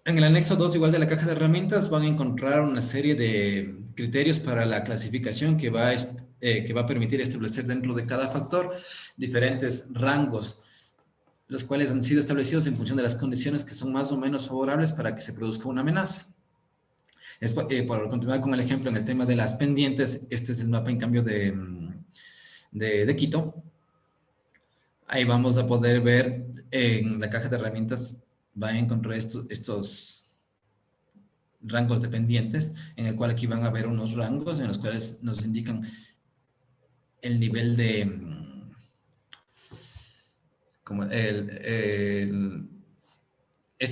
En el anexo 2, igual de la caja de herramientas, van a encontrar una serie de criterios para la clasificación que va a permitir establecer dentro de cada factor diferentes rangos, los cuales han sido establecidos en función de las condiciones que son más o menos favorables para que se produzca una amenaza. Por continuar con el ejemplo en el tema de las pendientes, este es el mapa en cambio de Quito. Ahí vamos a poder ver en la caja de herramientas, va a encontrar estos rangos dependientes, en el cual aquí van a ver unos rangos en los cuales nos indican el nivel de, como esto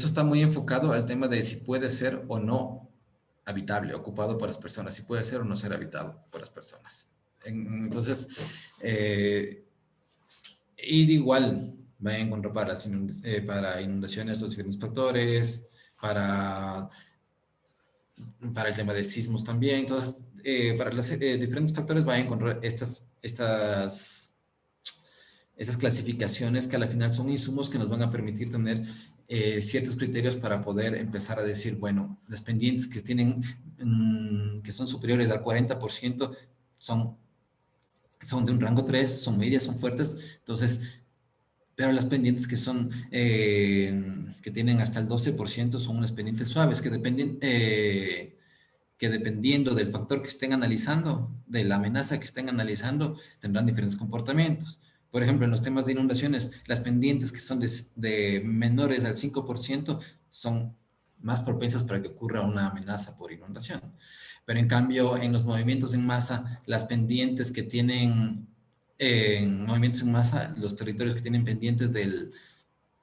está muy enfocado al tema de si puede ser o no habitable, ocupado por las personas, si puede ser o no ser habitado por las personas. Entonces, y igual va a encontrar para inundaciones los diferentes factores, para, para el tema de sismos también. Entonces, para los diferentes factores va a encontrar estas clasificaciones que al final son insumos que nos van a permitir tener ciertos criterios para poder empezar a decir, bueno, las pendientes que tienen, que son superiores al 40% son, son de un rango 3, son medias, son fuertes, entonces, pero las pendientes que son, que tienen hasta el 12% son unas pendientes suaves, que dependiendo del factor que estén analizando, de la amenaza que estén analizando, tendrán diferentes comportamientos. Por ejemplo, en los temas de inundaciones, las pendientes que son de menores al 5% son más propensas para que ocurra una amenaza por inundación. Pero en cambio, en los movimientos en masa, las pendientes que tienen, en movimientos en masa, los territorios que tienen pendientes del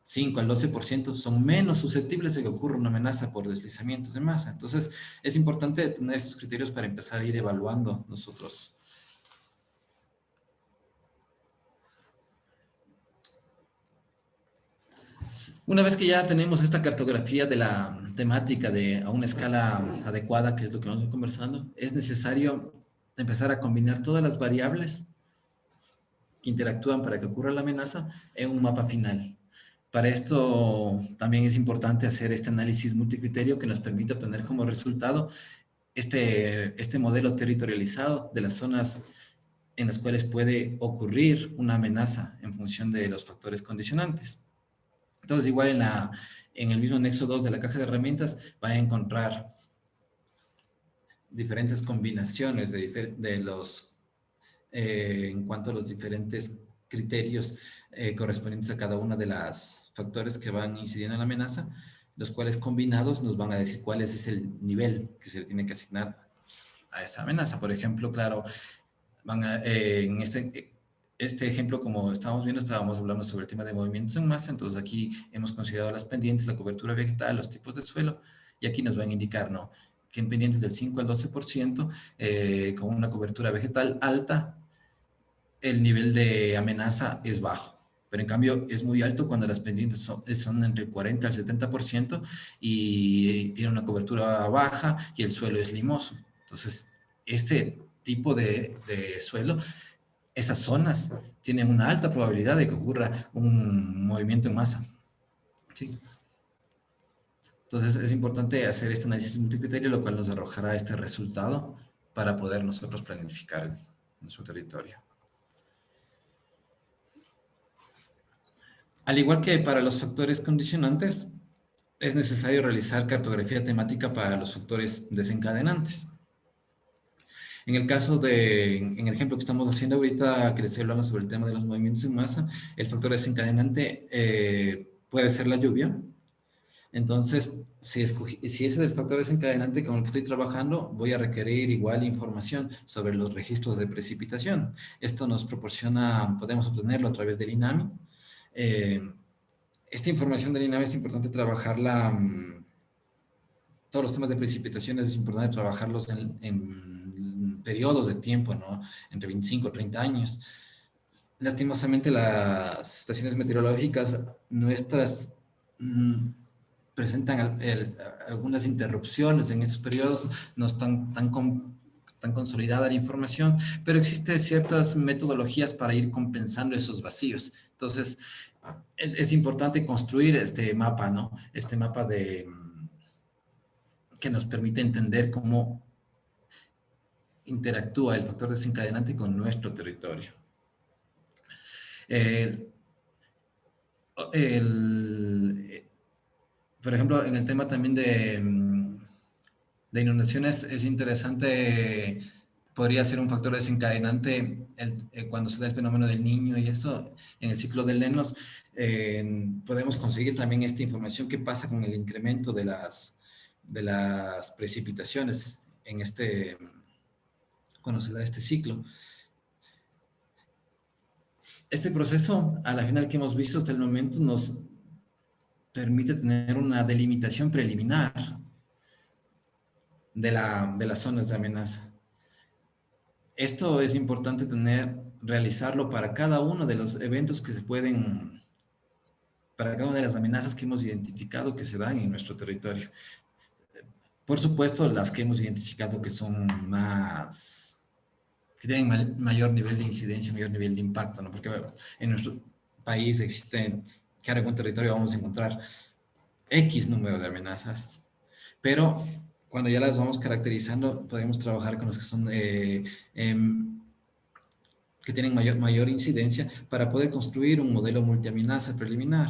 5 al 12% son menos susceptibles de que ocurra una amenaza por deslizamientos de masa. Entonces, es importante tener estos criterios para empezar a ir evaluando nosotros. Una vez que ya tenemos esta cartografía de la temática a una escala adecuada, que es lo que vamos a ir conversando, es necesario empezar a combinar todas las variables que interactúan para que ocurra la amenaza en un mapa final. Para esto también es importante hacer este análisis multicriterio que nos permite obtener como resultado este modelo territorializado de las zonas en las cuales puede ocurrir una amenaza en función de los factores condicionantes. Entonces, igual en el mismo anexo 2 de la caja de herramientas va a encontrar diferentes combinaciones en cuanto a los diferentes criterios correspondientes a cada una de las factores que van incidiendo en la amenaza, los cuales combinados nos van a decir cuál es el nivel que se le tiene que asignar a esa amenaza. Por ejemplo, claro, en este ejemplo, como estábamos viendo, estábamos hablando sobre el tema de movimientos en masa, entonces aquí hemos considerado las pendientes, la cobertura vegetal, los tipos de suelo, y aquí nos van a indicar, ¿no? Que en pendientes del 5 al 12%, con una cobertura vegetal alta, el nivel de amenaza es bajo. Pero en cambio es muy alto cuando las pendientes son entre el 40 al 70% y tiene una cobertura baja y el suelo es limoso. Entonces, este tipo de suelo, esas zonas tienen una alta probabilidad de que ocurra un movimiento en masa. ¿Sí? Entonces, es importante hacer este análisis multicriterio, lo cual nos arrojará este resultado para poder nosotros planificar nuestro territorio. Al igual que para los factores condicionantes, es necesario realizar cartografía temática para los factores desencadenantes. En el caso en el ejemplo que estamos haciendo ahorita, que les estoy hablando sobre el tema de los movimientos en masa, el factor desencadenante puede ser la lluvia. Entonces, si ese es el factor desencadenante con el que estoy trabajando, voy a requerir igual información sobre los registros de precipitación. Esto nos proporciona, podemos obtenerlo a través del INAMI. Esta información del INAMI es importante trabajarla, todos los temas de precipitaciones es importante trabajarlos en periodos de tiempo, ¿no? Entre 25 o 30 años. Lastimosamente las estaciones meteorológicas nuestras presentan algunas interrupciones en estos periodos, no están tan consolidada la información, pero existen ciertas metodologías para ir compensando esos vacíos. Entonces, es importante construir este mapa, ¿no? Este mapa que nos permite entender cómo interactúa el factor desencadenante con nuestro territorio. Por ejemplo, en el tema también de inundaciones es interesante podría ser un factor desencadenante cuando se da el fenómeno del niño y eso, en el ciclo del Lennos, podemos conseguir también esta información que pasa con el incremento de las precipitaciones en cuando se da este ciclo. Este proceso, a la final que hemos visto hasta el momento, nos permite tener una delimitación preliminar de las zonas de amenaza. Esto es importante realizarlo para cada uno de los eventos que para cada una de las amenazas que hemos identificado que se dan en nuestro territorio. Por supuesto, las que hemos identificado que son que tienen mayor nivel de incidencia, mayor nivel de impacto, ¿no? Porque bueno, en nuestro país existen, que en algún territorio vamos a encontrar X número de amenazas, pero cuando ya las vamos caracterizando, podemos trabajar con los que son que tienen mayor incidencia para poder construir un modelo multiamenaza preliminar,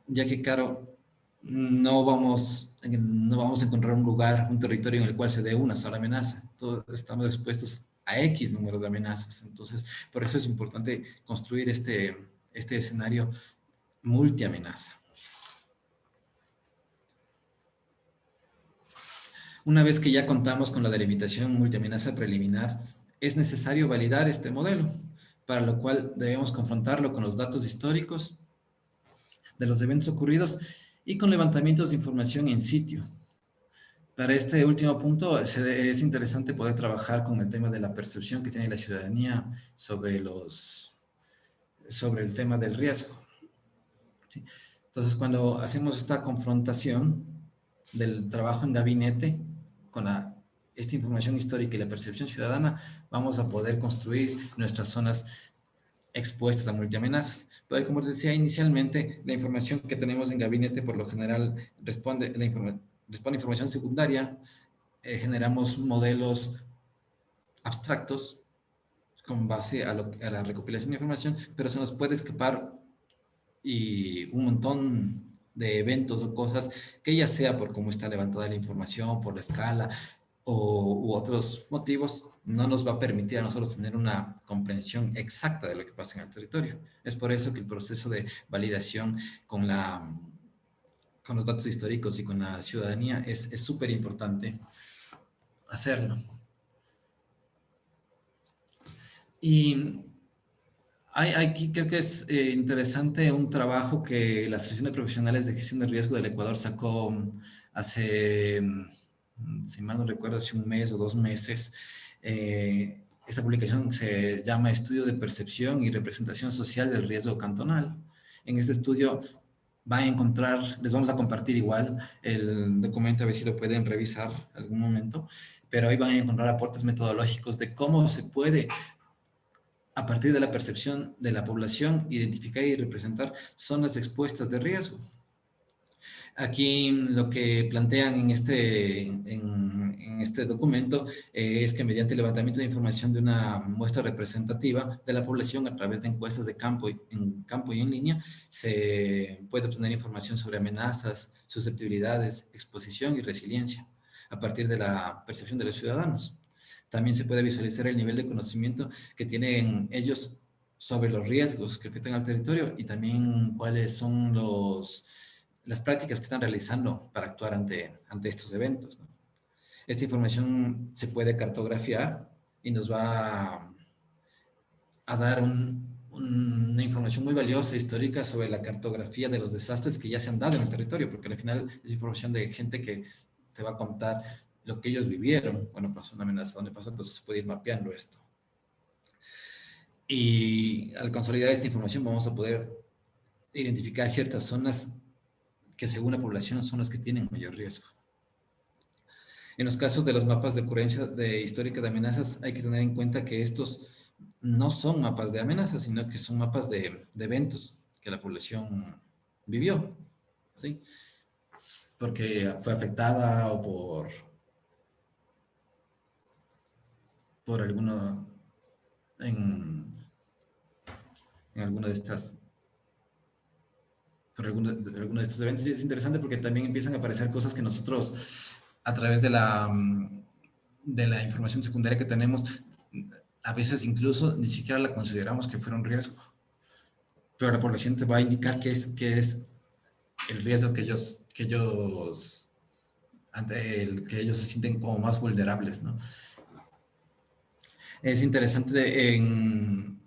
ya que, claro, no vamos a encontrar un lugar, un territorio en el cual se dé una sola amenaza. Todos estamos expuestos a X número de amenazas. Entonces, por eso es importante construir este escenario multiamenaza. Una vez que ya contamos con la delimitación multiamenaza preliminar, es necesario validar este modelo, para lo cual debemos confrontarlo con los datos históricos de los eventos ocurridos y con levantamientos de información en sitio. Para este último punto, es interesante poder trabajar con el tema de la percepción que tiene la ciudadanía sobre el tema del riesgo. ¿Sí? Entonces, cuando hacemos esta confrontación del trabajo en gabinete con esta información histórica y la percepción ciudadana, vamos a poder construir nuestras zonas expuestas a multiamenazas. Pero como les decía inicialmente, la información que tenemos en gabinete por lo general responde información secundaria, generamos modelos abstractos con base a la recopilación de información, pero se nos puede escapar y un montón de eventos o cosas que ya sea por cómo está levantada la información, por la escala u otros motivos, no nos va a permitir a nosotros tener una comprensión exacta de lo que pasa en el territorio. Es por eso que el proceso de validación con los datos históricos y con la ciudadanía es súper importante hacerlo. Y aquí creo que es interesante un trabajo que la Asociación de Profesionales de Gestión de Riesgo del Ecuador sacó hace, si mal no recuerdo, hace un mes o 2 meses. Esta publicación se llama Estudio de Percepción y Representación Social del Riesgo Cantonal. En este estudio van a encontrar, les vamos a compartir igual el documento, a ver si lo pueden revisar algún momento, pero ahí van a encontrar aportes metodológicos de cómo se puede, a partir de la percepción de la población, identificar y representar zonas expuestas de riesgo. Aquí lo que plantean en este documento es que mediante el levantamiento de información de una muestra representativa de la población a través de encuestas de campo y en línea, se puede obtener información sobre amenazas, susceptibilidades, exposición y resiliencia a partir de la percepción de los ciudadanos. También se puede visualizar el nivel de conocimiento que tienen ellos sobre los riesgos que afectan al territorio y también cuáles son las prácticas que están realizando para actuar ante estos eventos, ¿no? Esta información se puede cartografiar y nos va a dar una información muy valiosa histórica sobre la cartografía de los desastres que ya se han dado en el territorio, porque al final es información de gente que te va a contar lo que ellos vivieron. Bueno, pasó una amenaza, ¿dónde pasó? Entonces se puede ir mapeando esto. Y al consolidar esta información vamos a poder identificar ciertas zonas que según la población son las que tienen mayor riesgo. En los casos de los mapas de ocurrencia histórica de amenazas, hay que tener en cuenta que estos no son mapas de amenazas, sino que son mapas de eventos que la población vivió, ¿sí? Porque fue afectada o por alguno en alguno de estas por alguno de estos eventos. Y es interesante porque también empiezan a aparecer cosas que nosotros a través de de la información secundaria que tenemos, a veces incluso ni siquiera la consideramos que fuera un riesgo. Pero la población te va a indicar qué es el riesgo ante el que ellos se sienten como más vulnerables, ¿no? Es interesante en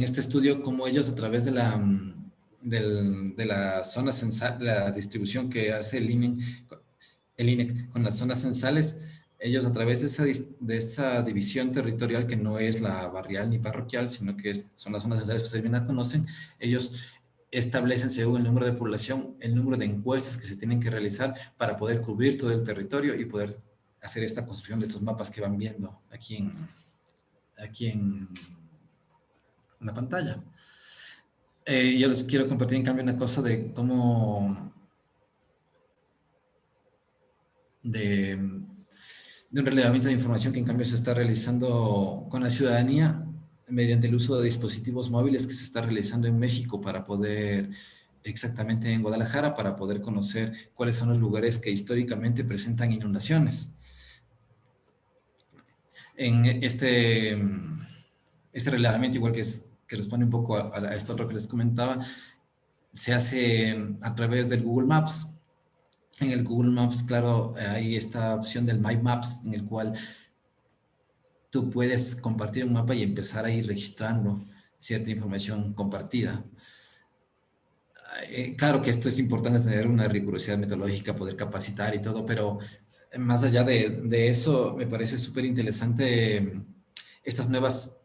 este estudio cómo ellos a través de la zona censal, de la distribución que hace el INEC con las zonas censales, ellos a través de esa división territorial que no es la barrial ni parroquial, sino que son las zonas censales que ustedes bien la conocen, ellos establecen según el número de población, el número de encuestas que se tienen que realizar para poder cubrir todo el territorio y poder hacer esta construcción de estos mapas que van viendo aquí en la pantalla. Yo les quiero compartir en cambio una cosa de cómo de un relevamiento de información que en cambio se está realizando con la ciudadanía mediante el uso de dispositivos móviles que se está realizando en México para poder, exactamente en Guadalajara, para poder conocer cuáles son los lugares que históricamente presentan inundaciones. En este relevamiento, igual que responde un poco a esto otro que les comentaba, se hace a través del Google Maps. En el Google Maps, claro, hay esta opción del My Maps, en el cual tú puedes compartir un mapa y empezar a ir registrando cierta información compartida. Claro que esto es importante, tener una rigurosidad metodológica, poder capacitar y todo, pero más allá de eso, me parece súper interesante estas nuevas,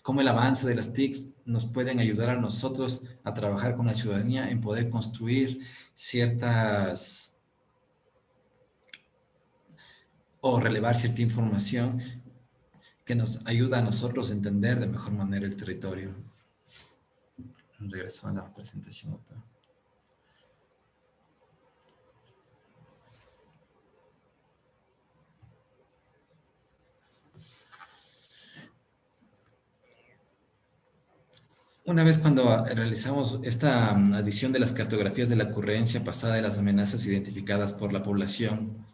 cómo el avance de las TICs nos pueden ayudar a nosotros a trabajar con la ciudadanía en poder construir ciertas o relevar cierta información que nos ayuda a nosotros a entender de mejor manera el territorio. Regreso a la presentación otra. Una vez cuando realizamos esta adición de las cartografías de la ocurrencia pasada de las amenazas identificadas por la población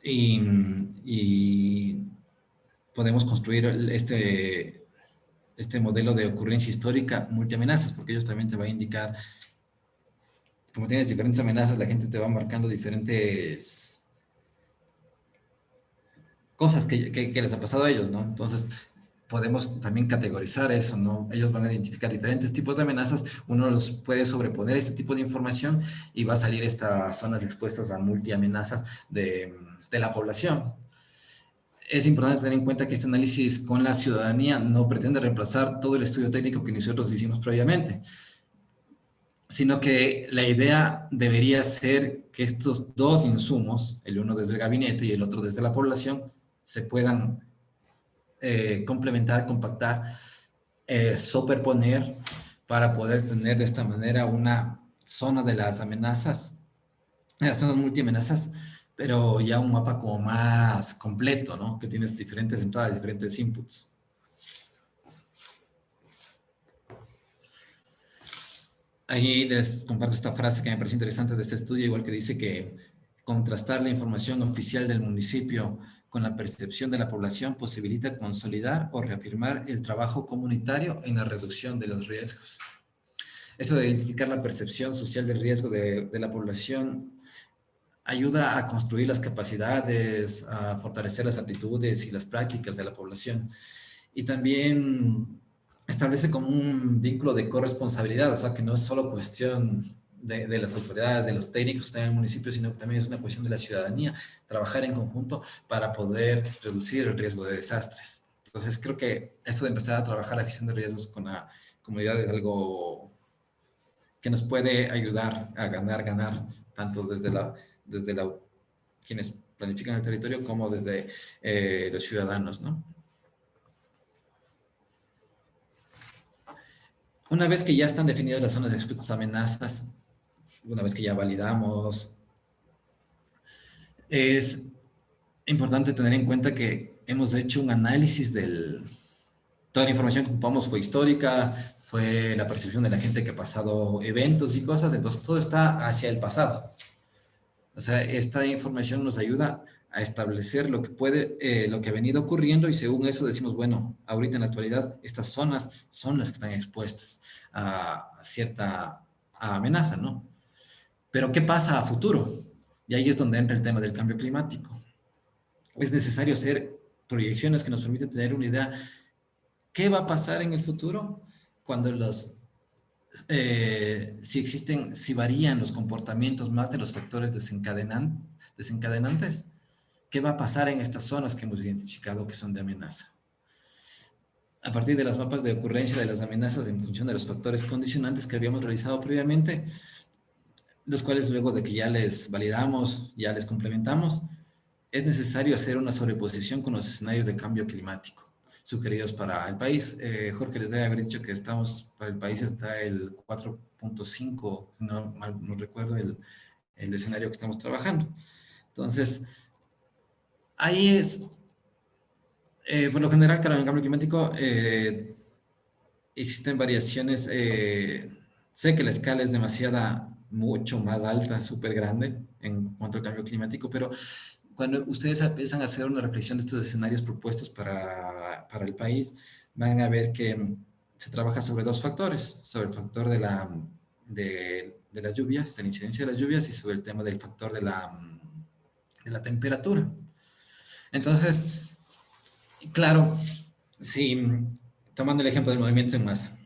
y podemos construir este modelo de ocurrencia histórica multiamenazas, porque ellos también te van a indicar, como tienes diferentes amenazas, la gente te va marcando diferentes cosas que les ha pasado a ellos, ¿no? Entonces, podemos también categorizar eso, ¿no? Ellos van a identificar diferentes tipos de amenazas, uno los puede sobreponer este tipo de información y va a salir estas zonas expuestas a multiamenazas de la población. Es importante tener en cuenta que este análisis con la ciudadanía no pretende reemplazar todo el estudio técnico que nosotros hicimos previamente, sino que la idea debería ser que estos dos insumos, el uno desde el gabinete y el otro desde la población, se puedan complementar, compactar, superponer para poder tener de esta manera una zona de las amenazas, las zonas multiamenazas, pero ya un mapa como más completo, ¿no? Que tienes diferentes entradas, diferentes inputs. Ahí les comparto esta frase que me parece interesante de este estudio, igual que dice que contrastar la información oficial del municipio con la percepción de la población posibilita consolidar o reafirmar el trabajo comunitario en la reducción de los riesgos. Esto de identificar la percepción social del riesgo de la población ayuda a construir las capacidades, a fortalecer las aptitudes y las prácticas de la población. Y también establece como un vínculo de corresponsabilidad, o sea, que no es solo cuestión de las autoridades, de los técnicos que están en el municipio, sino que también es una cuestión de la ciudadanía, trabajar en conjunto para poder reducir el riesgo de desastres. Entonces, creo que esto de empezar a trabajar la gestión de riesgos con la comunidad es algo que nos puede ayudar a ganar, tanto desde quienes planifican el territorio como desde los ciudadanos, ¿no? Una vez que ya están definidas las zonas expuestas a amenazas, una vez que ya validamos, es importante tener en cuenta que hemos hecho un análisis toda la información que ocupamos fue histórica, fue la percepción de la gente que ha pasado eventos y cosas, entonces todo está hacia el pasado. O sea, esta información nos ayuda a establecer lo que puede, lo que ha venido ocurriendo y según eso decimos, bueno, ahorita en la actualidad estas zonas son las que están expuestas a cierta amenaza, ¿no? Pero ¿qué pasa a futuro? Y ahí es donde entra el tema del cambio climático. Es necesario hacer proyecciones que nos permiten tener una idea. ¿Qué va a pasar en el futuro cuando si existen, si varían los comportamientos más de los factores desencadenantes? ¿Qué va a pasar en estas zonas que hemos identificado que son de amenaza? A partir de los mapas de ocurrencia de las amenazas en función de los factores condicionantes que habíamos realizado previamente, los cuales luego de que ya les validamos, ya les complementamos, es necesario hacer una sobreposición con los escenarios de cambio climático sugeridos para el país. Jorge les debe haber dicho que estamos, para el país está el 4.5, si no mal no recuerdo el escenario que estamos trabajando. Entonces, ahí es, por lo general, claro, en el cambio climático existen variaciones. Sé que la escala es demasiada, mucho más alta, súper grande en cuanto al cambio climático, pero cuando ustedes empiezan a hacer una reflexión de estos escenarios propuestos para el país, van a ver que se trabaja sobre dos factores, sobre el factor de las lluvias, de la incidencia de las lluvias y sobre el tema del factor de la temperatura. Entonces, claro, si tomando el ejemplo del movimiento en masa,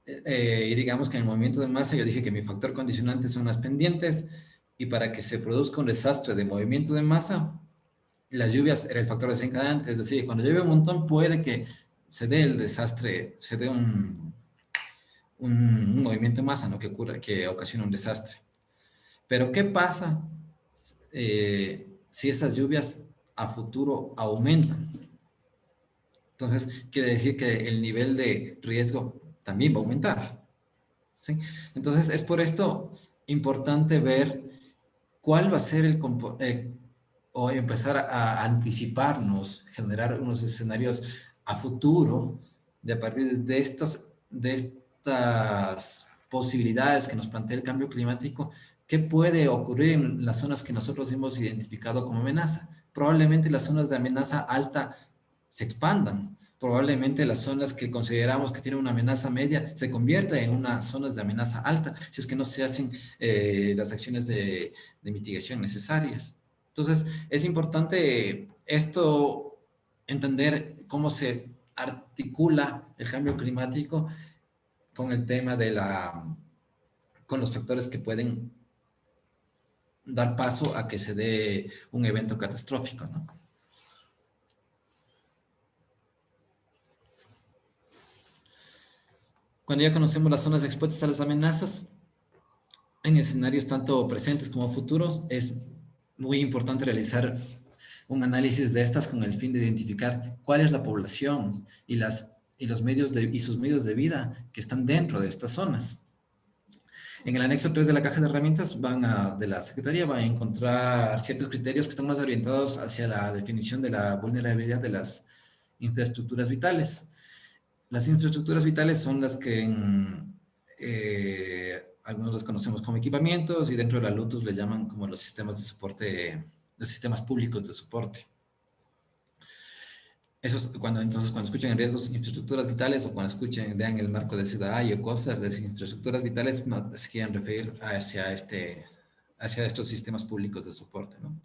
y digamos que en el movimiento de masa yo dije que mi factor condicionante son las pendientes y para que se produzca un desastre de movimiento de masa, las lluvias era el factor desencadenante, es decir, cuando llueve un montón puede que se dé el desastre, se dé un movimiento de masa, ¿no? Que ocurre, que ocasiona un desastre. Pero ¿qué pasa si esas lluvias a futuro aumentan? Entonces, quiere decir que el nivel de riesgo también va a aumentar. ¿Sí? Entonces, es por esto importante ver cuál va a ser o empezar a anticiparnos, generar unos escenarios a futuro de a partir de estas posibilidades que nos plantea el cambio climático, ¿qué puede ocurrir en las zonas que nosotros hemos identificado como amenaza? Probablemente las zonas de amenaza alta se expandan. Probablemente las zonas que consideramos que tienen una amenaza media se conviertan en unas zonas de amenaza alta, si es que no se hacen las acciones de mitigación necesarias. Entonces, es importante esto, entender cómo se articula el cambio climático con el tema con los factores que pueden dar paso a que se dé un evento catastrófico, ¿no? Cuando ya conocemos las zonas expuestas a las amenazas, en escenarios tanto presentes como futuros, es muy importante realizar un análisis de estas con el fin de identificar cuál es la población y sus medios de vida que están dentro de estas zonas. En el anexo 3 de la caja de herramientas de la Secretaría van a encontrar ciertos criterios que están más orientados hacia la definición de la vulnerabilidad de las infraestructuras vitales. Las infraestructuras vitales son las que algunos las conocemos como equipamientos y dentro de la LUTUS le llaman como los sistemas de soporte, los sistemas públicos de soporte. Entonces, cuando escuchen en riesgos infraestructuras vitales o cuando escuchen, vean el marco de SEDAI o cosas, las infraestructuras vitales se quieren referir hacia estos sistemas públicos de soporte, ¿no?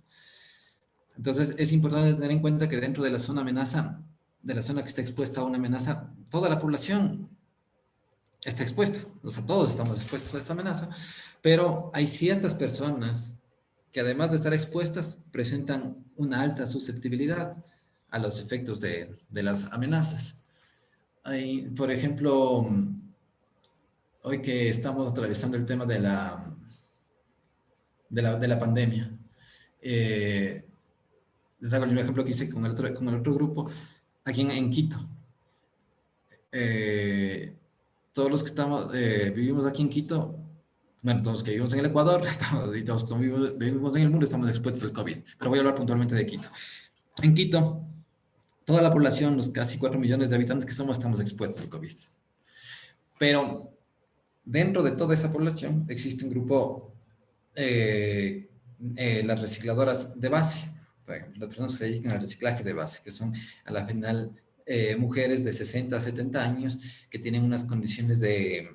Entonces, es importante tener en cuenta que dentro de la zona amenaza, de la zona que está expuesta a una amenaza, toda la población está expuesta, o sea, todos estamos expuestos a esta amenaza, pero hay ciertas personas que además de estar expuestas, presentan una alta susceptibilidad a los efectos de las amenazas. Por ejemplo, hoy que estamos atravesando el tema de la pandemia, les hago el ejemplo que hice con el otro grupo, aquí en Quito. Todos los que vivimos aquí en Quito, bueno, todos los que vivimos en el Ecuador, y todos los que vivimos en el mundo, estamos expuestos al COVID. Pero voy a hablar puntualmente de Quito. En Quito, toda la población, los casi 4 millones de habitantes que somos, estamos expuestos al COVID. Pero dentro de toda esa población existe un grupo las recicladoras de base, por ejemplo, las personas que se dedican al reciclaje de base, que son a la final mujeres de 60 a 70 años que tienen unas condiciones de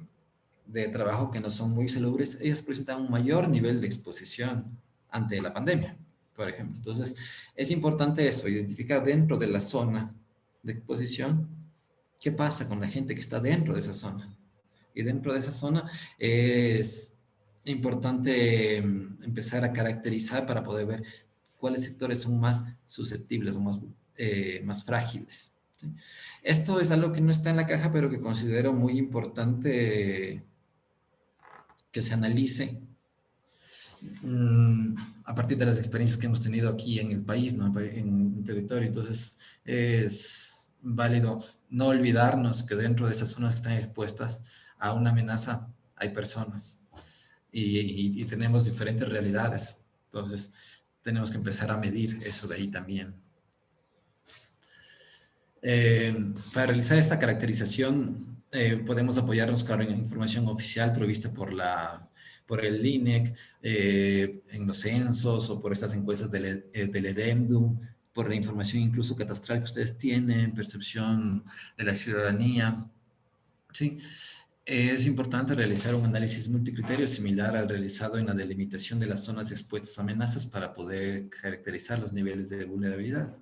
trabajo que no son muy salubres, ellas presentan un mayor nivel de exposición ante la pandemia, por ejemplo. Entonces, es importante eso, identificar dentro de la zona de exposición qué pasa con la gente que está dentro de esa zona. Y dentro de esa zona es importante empezar a caracterizar para poder ver cuáles sectores son más susceptibles o más frágiles. ¿Sí? Esto es algo que no está en la caja, pero que considero muy importante que se analice a partir de las experiencias que hemos tenido aquí en el país, ¿no? En el territorio. Entonces, es válido no olvidarnos que dentro de esas zonas que están expuestas a una amenaza hay personas y tenemos diferentes realidades. Entonces, tenemos que empezar a medir eso de ahí también. Para realizar esta caracterización, podemos apoyarnos, claro, en información oficial provista por el INEC, en los censos o por estas encuestas del EDEMDU, por la información incluso catastral que ustedes tienen, percepción de la ciudadanía. ¿Sí? Es importante realizar un análisis multicriterio similar al realizado en la delimitación de las zonas expuestas a amenazas para poder caracterizar los niveles de vulnerabilidad.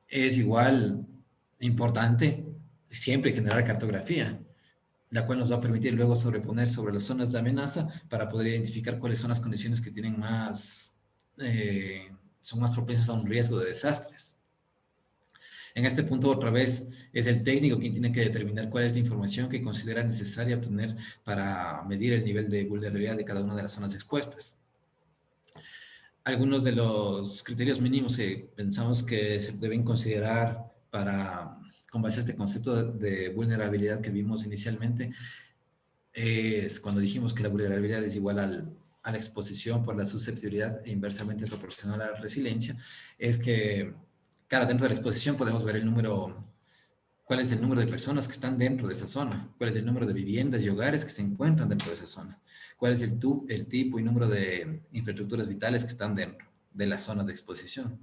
Es igual importante siempre generar cartografía, la cual nos va a permitir luego sobreponer sobre las zonas de amenaza para poder identificar cuáles son las condiciones que tienen son más propensas a un riesgo de desastres. En este punto, otra vez, es el técnico quien tiene que determinar cuál es la información que considera necesaria obtener para medir el nivel de vulnerabilidad de cada una de las zonas expuestas. Algunos de los criterios mínimos que pensamos que se deben considerar con base a este concepto de vulnerabilidad que vimos inicialmente, es cuando dijimos que la vulnerabilidad es igual a la exposición por la susceptibilidad e inversamente proporcional a la resiliencia, es que, claro, dentro de la exposición podemos ver cuál es el número de personas que están dentro de esa zona, cuál es el número de viviendas y hogares que se encuentran dentro de esa zona, cuál es el tipo y número de infraestructuras vitales que están dentro de la zona de exposición.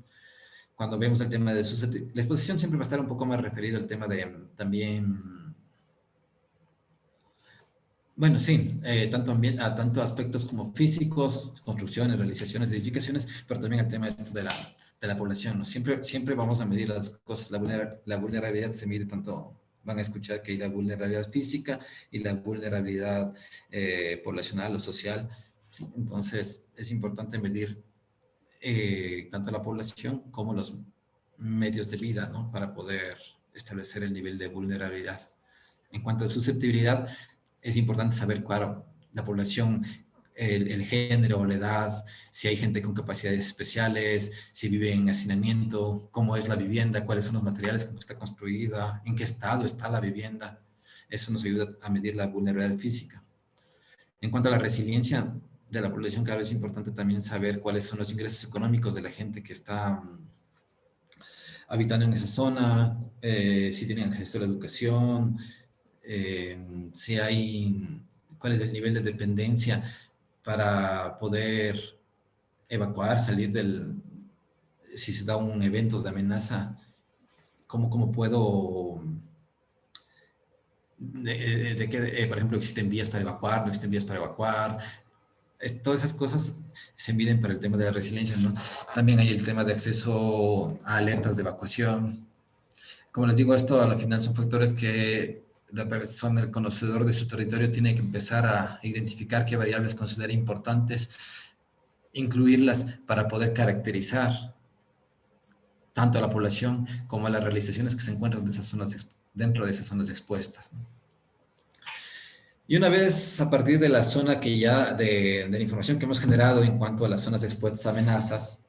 Cuando vemos el tema de susceptibilidad, la exposición siempre va a estar un poco más referido al tema de también, bueno, sí, tanto aspectos como físicos, construcciones, realizaciones, edificaciones, pero también el tema de la población, ¿no? Siempre vamos a medir las cosas. La vulnerabilidad se mide tanto, van a escuchar que hay la vulnerabilidad física y la vulnerabilidad poblacional o social. ¿Sí? Entonces, es importante medir tanto la población como los medios de vida, ¿no? Para poder establecer el nivel de vulnerabilidad. En cuanto a susceptibilidad, es importante saber, claro, la población, el género, la edad, si hay gente con capacidades especiales, si vive en hacinamiento, cómo es la vivienda, cuáles son los materiales con que está construida, en qué estado está la vivienda. Eso nos ayuda a medir la vulnerabilidad física. En cuanto a la resiliencia de la población, cada vez es importante también saber cuáles son los ingresos económicos de la gente que está habitando en esa zona, si tienen acceso a la educación, si hay, cuál es el nivel de dependencia para poder evacuar, si se da un evento de amenaza, cómo puedo, que, por ejemplo, existen vías para evacuar, no existen vías para evacuar. Todas esas cosas se miden para el tema de la resiliencia, ¿no? También hay el tema de acceso a alertas de evacuación. Como les digo, esto al final son factores que la persona, el conocedor de su territorio, tiene que empezar a identificar qué variables considera importantes, incluirlas para poder caracterizar tanto a la población como a las realizaciones que se encuentran dentro de esas zonas expuestas, ¿no? Y una vez a partir de la zona de la información que hemos generado en cuanto a las zonas expuestas a amenazas,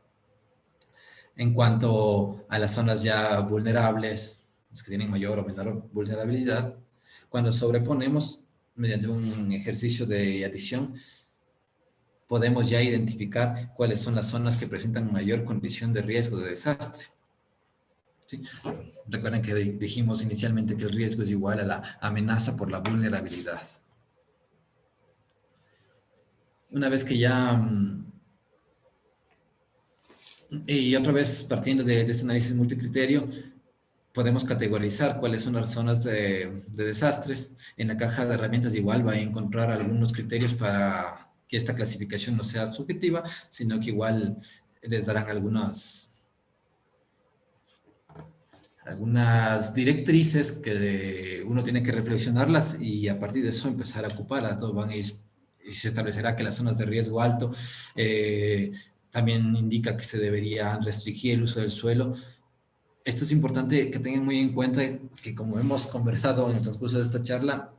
en cuanto a las zonas ya vulnerables, las que tienen mayor o menor vulnerabilidad, cuando sobreponemos mediante un ejercicio de adición, podemos ya identificar cuáles son las zonas que presentan mayor condición de riesgo de desastre. ¿Sí? Recuerden que dijimos inicialmente que el riesgo es igual a la amenaza por la vulnerabilidad. Una vez que ya Y otra vez, partiendo de este análisis multicriterio, podemos categorizar cuáles son las zonas de desastres. En la caja de herramientas igual va a encontrar algunos criterios para que esta clasificación no sea subjetiva, sino que igual les darán algunas directrices que uno tiene que reflexionarlas y a partir de eso empezar a ocuparlas. Todos van a ir, y se establecerá que las zonas de riesgo alto también indica que se debería restringir el uso del suelo. Esto es importante que tengan muy en cuenta que, como hemos conversado en el transcurso de esta charla,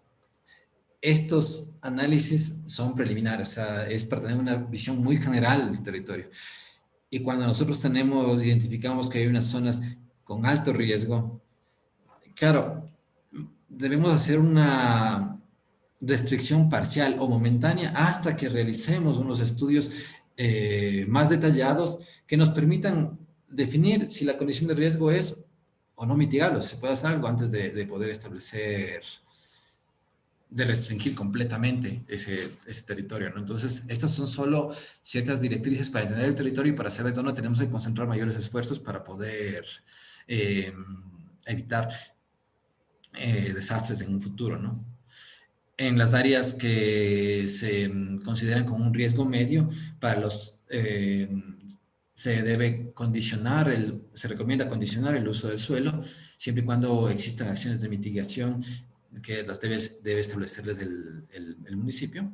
estos análisis son preliminares, o sea, es para tener una visión muy general del territorio. Y cuando nosotros identificamos que hay unas zonas con alto riesgo, claro, debemos hacer una restricción parcial o momentánea hasta que realicemos unos estudios más detallados que nos permitan definir si la condición de riesgo es o no mitigable, si se puede hacer algo antes de poder establecer, de restringir completamente ese territorio, ¿no? Entonces, estas son solo ciertas directrices para entender el territorio y para saber dónde tenemos que concentrar mayores esfuerzos para poder eh, evitar desastres en un futuro, ¿no? En las áreas que se consideran como un riesgo medio, para los se debe condicionar se recomienda condicionar el uso del suelo, siempre y cuando existan acciones de mitigación que las debe establecerles el municipio.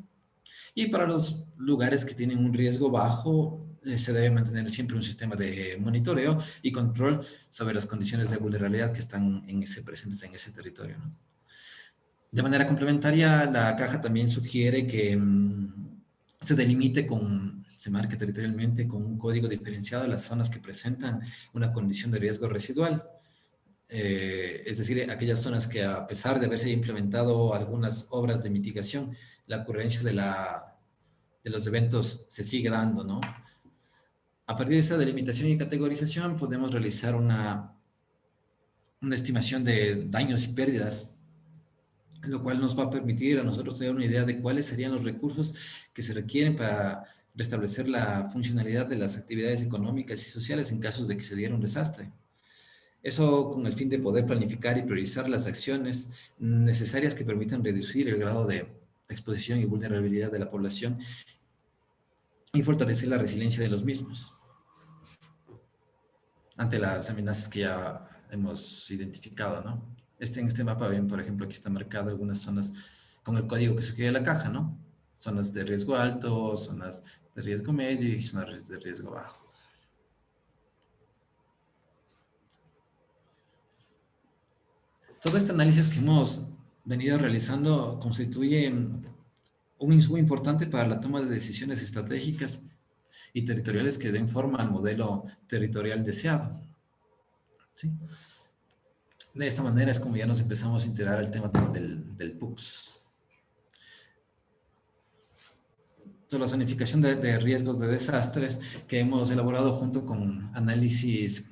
Y para los lugares que tienen un riesgo bajo, se debe mantener siempre un sistema de monitoreo y control sobre las condiciones de vulnerabilidad que están presentes en ese territorio, ¿no? De manera complementaria, la caja también sugiere que se delimite se marque territorialmente con un código diferenciado las zonas que presentan una condición de riesgo residual. Es decir, aquellas zonas que a pesar de haberse implementado algunas obras de mitigación, la ocurrencia de los eventos se sigue dando, ¿no? A partir de esa delimitación y categorización podemos realizar una estimación de daños y pérdidas, lo cual nos va a permitir a nosotros tener una idea de cuáles serían los recursos que se requieren para restablecer la funcionalidad de las actividades económicas y sociales en casos de que se diera un desastre. Eso con el fin de poder planificar y priorizar las acciones necesarias que permitan reducir el grado de exposición y vulnerabilidad de la población y fortalecer la resiliencia de los mismos ante las amenazas que ya hemos identificado, ¿no? En este mapa ven, por ejemplo, aquí está marcado algunas zonas con el código que sugiere la caja, ¿no? Zonas de riesgo alto, zonas de riesgo medio y zonas de riesgo bajo. Todo este análisis que hemos venido realizando constituye un insumo importante para la toma de decisiones estratégicas y territoriales que den forma al modelo territorial deseado. ¿Sí? De esta manera es como ya nos empezamos a integrar al tema del PUCS. La zonificación de riesgos de desastres que hemos elaborado junto con análisis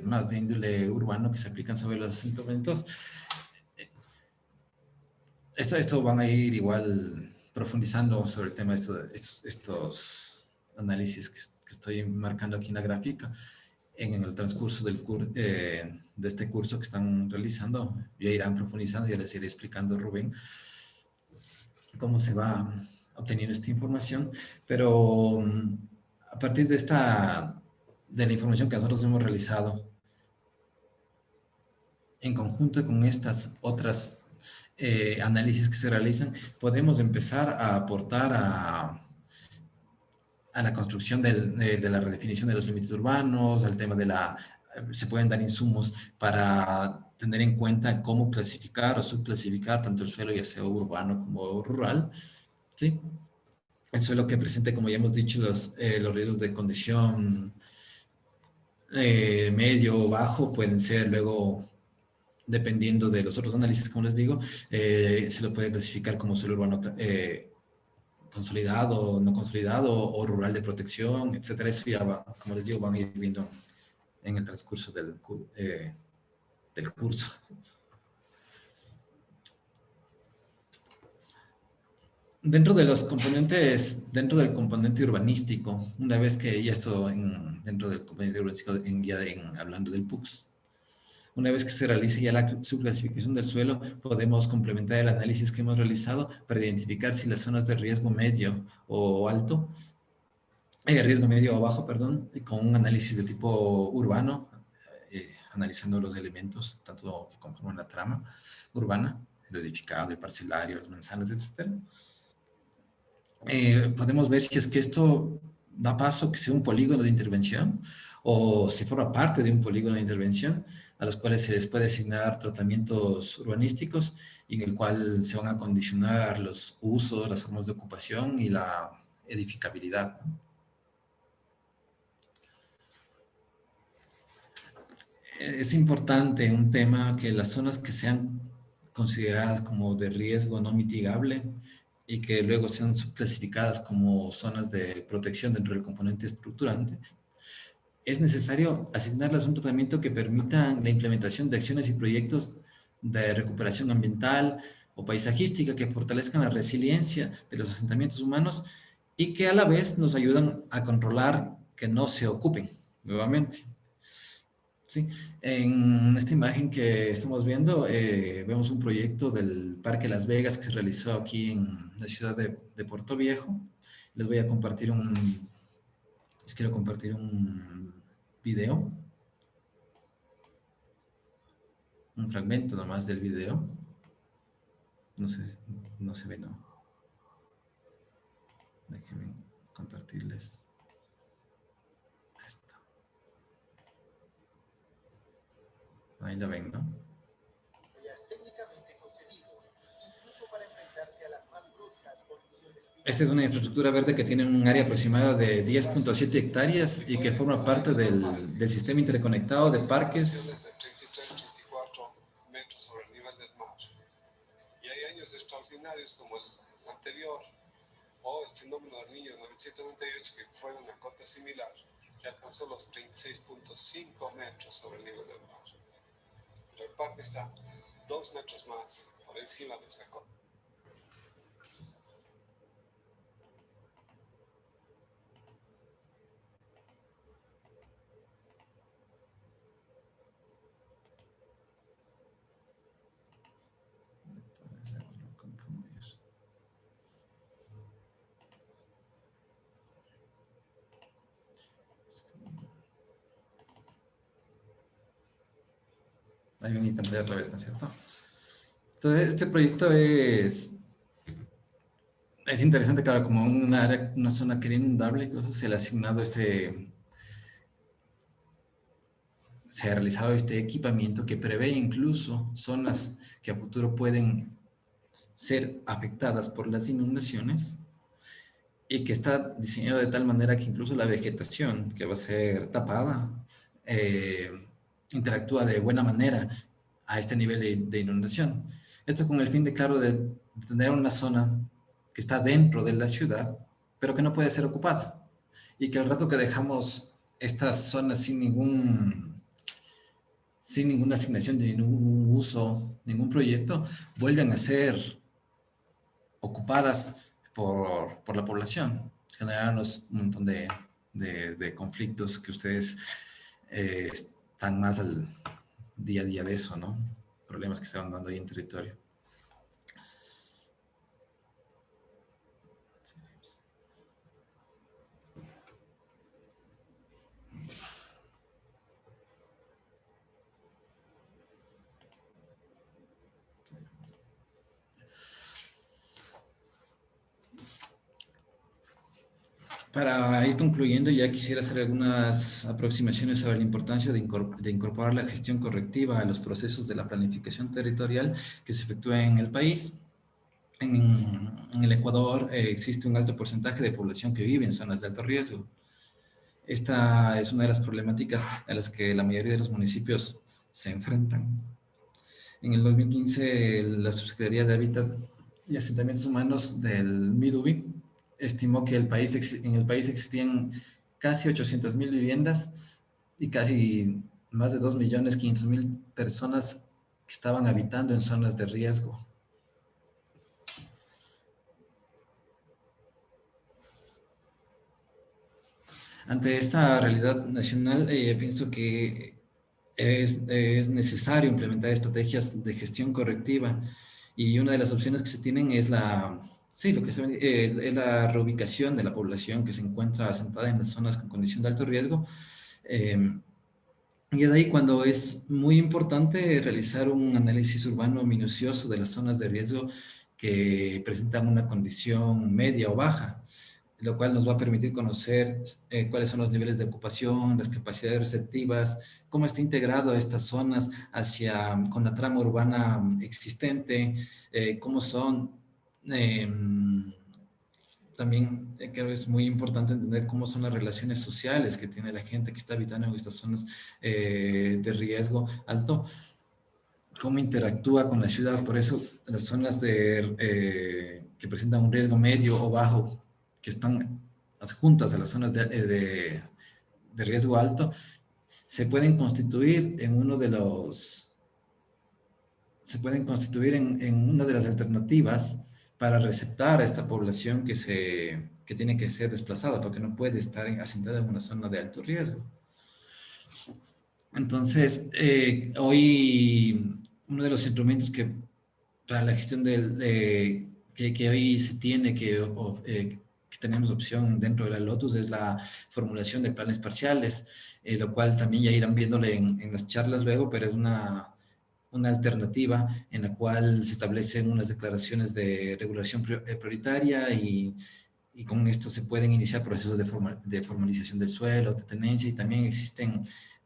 más de índole urbano que se aplican sobre los asentamientos. Esto van a ir igual profundizando sobre el tema de estos análisis que estoy marcando aquí en la gráfica en el transcurso de este curso que están realizando. Ya irán profundizando, ya les iré explicando, Rubén, cómo se va obteniendo esta información, pero a partir de la información que nosotros hemos realizado, en conjunto con estas otras análisis que se realizan, podemos empezar a aportar a la construcción de la redefinición de los límites urbanos, al tema se pueden dar insumos para tener en cuenta cómo clasificar o subclasificar tanto el suelo, ya sea urbano como rural, ¿sí? El suelo que presente, como ya hemos dicho, los riesgos de condición medio o bajo pueden ser luego, dependiendo de los otros análisis, como les digo, se lo puede clasificar como suelo urbano consolidado, no consolidado o rural de protección, etcétera. Eso ya va, como les digo, van a ir viendo en el transcurso del curso. Dentro de los componentes, dentro del componente urbanístico, una vez que ya esto dentro del componente urbanístico, hablando del PUCS, una vez que se realice ya la subclasificación del suelo, podemos complementar el análisis que hemos realizado para identificar si las zonas de riesgo medio o alto, riesgo medio o bajo, perdón, con un análisis de tipo urbano, analizando los elementos, tanto que conforman la trama urbana, el edificado, el parcelario, las manzanas, etcétera. Podemos ver si es que esto da paso que sea un polígono de intervención o si forma parte de un polígono de intervención a los cuales se les puede asignar tratamientos urbanísticos y en el cual se van a condicionar los usos, las formas de ocupación y la edificabilidad, ¿no? Es importante un tema que las zonas que sean consideradas como de riesgo no mitigable y que luego sean subclasificadas como zonas de protección dentro del componente estructurante, es necesario asignarles un tratamiento que permita la implementación de acciones y proyectos de recuperación ambiental o paisajística que fortalezcan la resiliencia de los asentamientos humanos y que a la vez nos ayudan a controlar que no se ocupen nuevamente. Sí, en esta imagen que estamos viendo, vemos un proyecto del Parque Las Vegas que se realizó aquí en la ciudad de Puerto Viejo. Les voy a compartir les quiero compartir un video, un fragmento nomás del video. No sé, no se ve, ¿no? Déjenme compartirles esto. Ahí lo ven, ¿no? Esta es una infraestructura verde que tiene un área aproximada de 10.7 hectáreas y que forma parte del sistema interconectado de parques. Metros sobre el nivel del mar. Y hay años extraordinarios como el anterior o el fenómeno del niño de 1998 que fue una cota similar que alcanzó los 36.5 metros sobre el nivel del mar. Pero el parque está 2 metros más por encima de esa cota. Ahí ven mi pantalla otra vez, ¿no es cierto? Entonces, este proyecto es interesante, claro, como una área, una zona que era inundable, entonces se le ha asignado se ha realizado este equipamiento que prevé incluso zonas que a futuro pueden ser afectadas por las inundaciones y que está diseñado de tal manera que incluso la vegetación que va a ser tapada eh, interactúa de buena manera a este nivel de inundación. Esto con el fin de, claro, de tener una zona que está dentro de la ciudad, pero que no puede ser ocupada. Y que al rato que dejamos estas zonas sin ninguna asignación de ningún uso, ningún proyecto, vuelven a ser ocupadas por la población, generarnos un montón de conflictos que ustedes están más al día a día de eso, ¿no? Problemas que se van dando ahí en territorio. Para ir concluyendo, ya quisiera hacer algunas aproximaciones sobre la importancia de incorporar la gestión correctiva a los procesos de la planificación territorial que se efectúa en el país. En el Ecuador existe un alto porcentaje de población que vive en zonas de alto riesgo. Esta es una de las problemáticas a las que la mayoría de los municipios se enfrentan. En el 2015, la Subsecretaría de Hábitat y Asentamientos Humanos del MIDUBI estimó que en el país existían casi 800.000 viviendas y casi más de 2.500.000 personas que estaban habitando en zonas de riesgo. Ante esta realidad nacional, pienso que es necesario implementar estrategias de gestión correctiva y una de las opciones que se tienen es sí, lo que es la reubicación de la población que se encuentra asentada en las zonas con condición de alto riesgo. Eh, y es ahí cuando es muy importante realizar un análisis urbano minucioso de las zonas de riesgo que presentan una condición media o baja, lo cual nos va a permitir conocer cuáles son los niveles de ocupación, las capacidades receptivas, cómo está integrado estas zonas con la trama urbana existente, cómo son también creo que es muy importante entender cómo son las relaciones sociales que tiene la gente que está habitando en estas zonas de riesgo alto, cómo interactúa con la ciudad. Por eso las zonas que presentan un riesgo medio o bajo, que están adjuntas a las zonas de riesgo alto, se pueden constituir en se pueden constituir en una de las alternativas para receptar a esta población que tiene que ser desplazada, porque no puede estar asentada en una zona de alto riesgo. Entonces, hoy uno de los instrumentos que para la gestión que hoy se tiene, que tenemos opción dentro de la Lotus, es la formulación de planes parciales, lo cual también ya irán viéndole en las charlas luego, pero es una alternativa en la cual se establecen unas declaraciones de regulación prioritaria y con esto se pueden iniciar procesos de formalización del suelo, de tenencia, y también existen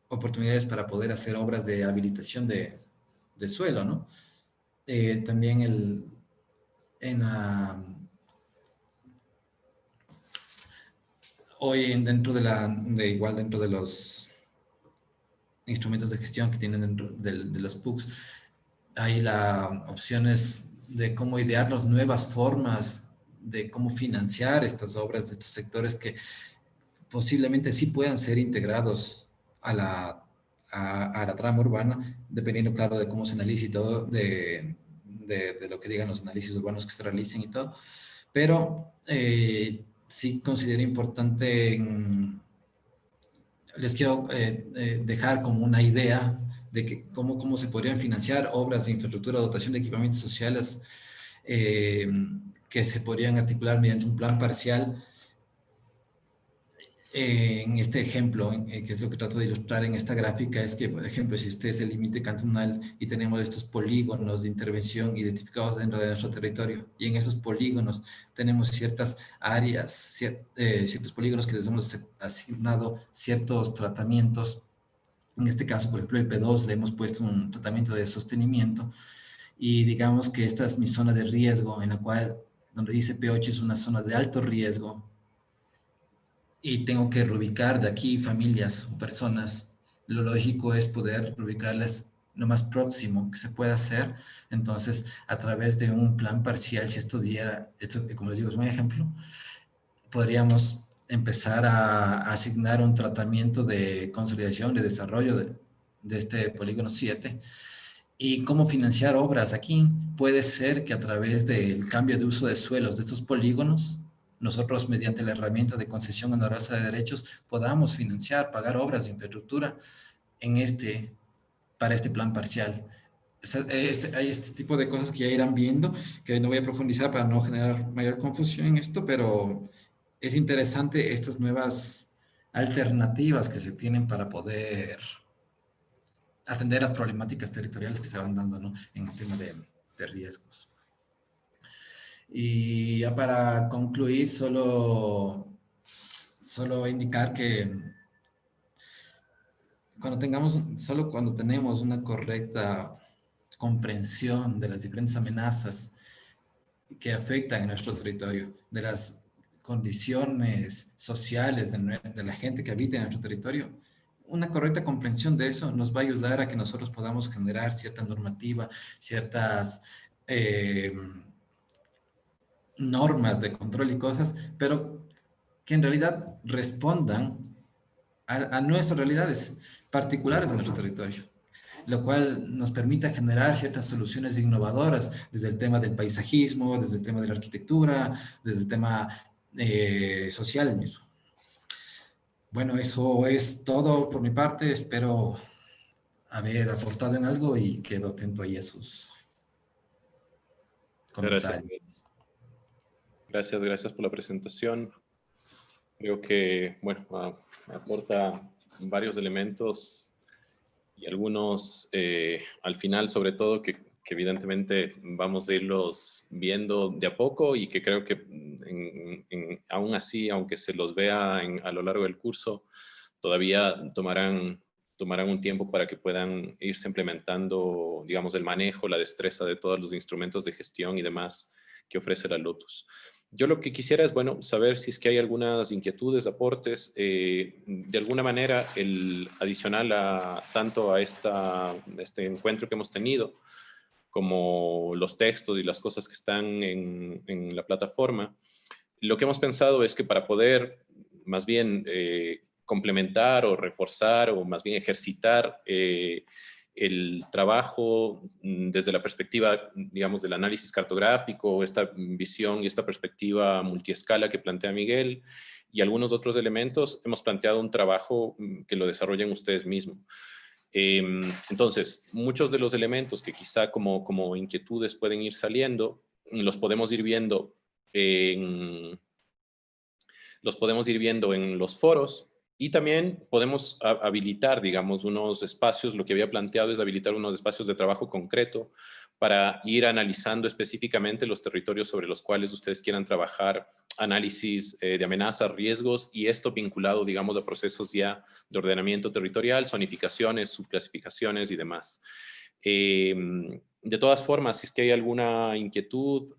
oportunidades para poder hacer obras de habilitación de suelo, ¿no? También hoy dentro de los instrumentos de gestión que tienen dentro de los PUCs, hay opciones de cómo idear las nuevas formas de cómo financiar estas obras de estos sectores que posiblemente sí puedan ser integrados a la trama urbana, dependiendo, claro, de cómo se analice y todo, de lo que digan los análisis urbanos que se realicen y todo. Pero sí considero importante, les quiero dejar como una idea de que cómo se podrían financiar obras de infraestructura, dotación de equipamientos sociales que se podrían articular mediante un plan parcial. En este ejemplo, que es lo que trato de ilustrar en esta gráfica, es que, por ejemplo, si este es el límite cantonal y tenemos estos polígonos de intervención identificados dentro de nuestro territorio, y en esos polígonos tenemos ciertas áreas, ciertos polígonos que les hemos asignado ciertos tratamientos. En este caso, por ejemplo, el P2 le hemos puesto un tratamiento de sostenimiento, y digamos que esta es mi zona de riesgo, en la cual, donde dice P8 es una zona de alto riesgo, y tengo que reubicar de aquí familias o personas. Lo lógico es poder reubicarlas lo más próximo que se pueda hacer. Entonces, a través de un plan parcial, si esto como les digo, es un ejemplo, podríamos empezar a asignar un tratamiento de consolidación, de desarrollo de este polígono 7. ¿Y cómo financiar obras aquí? Puede ser que a través del cambio de uso de suelos de estos polígonos, nosotros, mediante la herramienta de concesión onerosa de derechos, podamos pagar obras de infraestructura para este plan parcial. Hay este tipo de cosas que ya irán viendo, que no voy a profundizar para no generar mayor confusión en esto, pero es interesante estas nuevas alternativas que se tienen para poder atender las problemáticas territoriales que se van dando, ¿no?, en el tema de riesgos. Y ya para concluir, solo indicar que cuando tenemos una correcta comprensión de las diferentes amenazas que afectan a nuestro territorio, de las condiciones sociales de la gente que habita en nuestro territorio, una correcta comprensión de eso nos va a ayudar a que nosotros podamos generar cierta normativa, ciertas normas de control y cosas, pero que en realidad respondan a nuestras realidades particulares de nuestro territorio, lo cual nos permita generar ciertas soluciones innovadoras desde el tema del paisajismo, desde el tema de la arquitectura, desde el tema social mismo. Bueno, eso es todo por mi parte. Espero haber aportado en algo y quedo atento ahí a sus Gracias, comentarios. gracias por la presentación. Creo que, bueno, aporta varios elementos y algunos al final, sobre todo, que evidentemente vamos a irlos viendo de a poco y que creo que aún así, aunque se los vea a lo largo del curso, todavía tomarán un tiempo para que puedan irse implementando, digamos, el manejo, la destreza de todos los instrumentos de gestión y demás que ofrece la Lotus. Yo lo que quisiera es, bueno, saber si es que hay algunas inquietudes, aportes, de alguna manera, adicional tanto a este encuentro que hemos tenido, como los textos y las cosas que están en la plataforma. Lo que hemos pensado es que para poder más bien complementar o reforzar o más bien ejercitar el trabajo desde la perspectiva, digamos, del análisis cartográfico, esta visión y esta perspectiva multiescala que plantea Miguel y algunos otros elementos, hemos planteado un trabajo que lo desarrollen ustedes mismos. Entonces, muchos de los elementos que quizá como inquietudes pueden ir saliendo, los podemos ir viendo en los foros y también podemos habilitar, digamos, unos espacios. Lo que había planteado es habilitar unos espacios de trabajo concreto para ir analizando específicamente los territorios sobre los cuales ustedes quieran trabajar, análisis de amenazas, riesgos, y esto vinculado, digamos, a procesos ya de ordenamiento territorial, zonificaciones, subclasificaciones y demás. De todas formas, si es que hay alguna inquietud,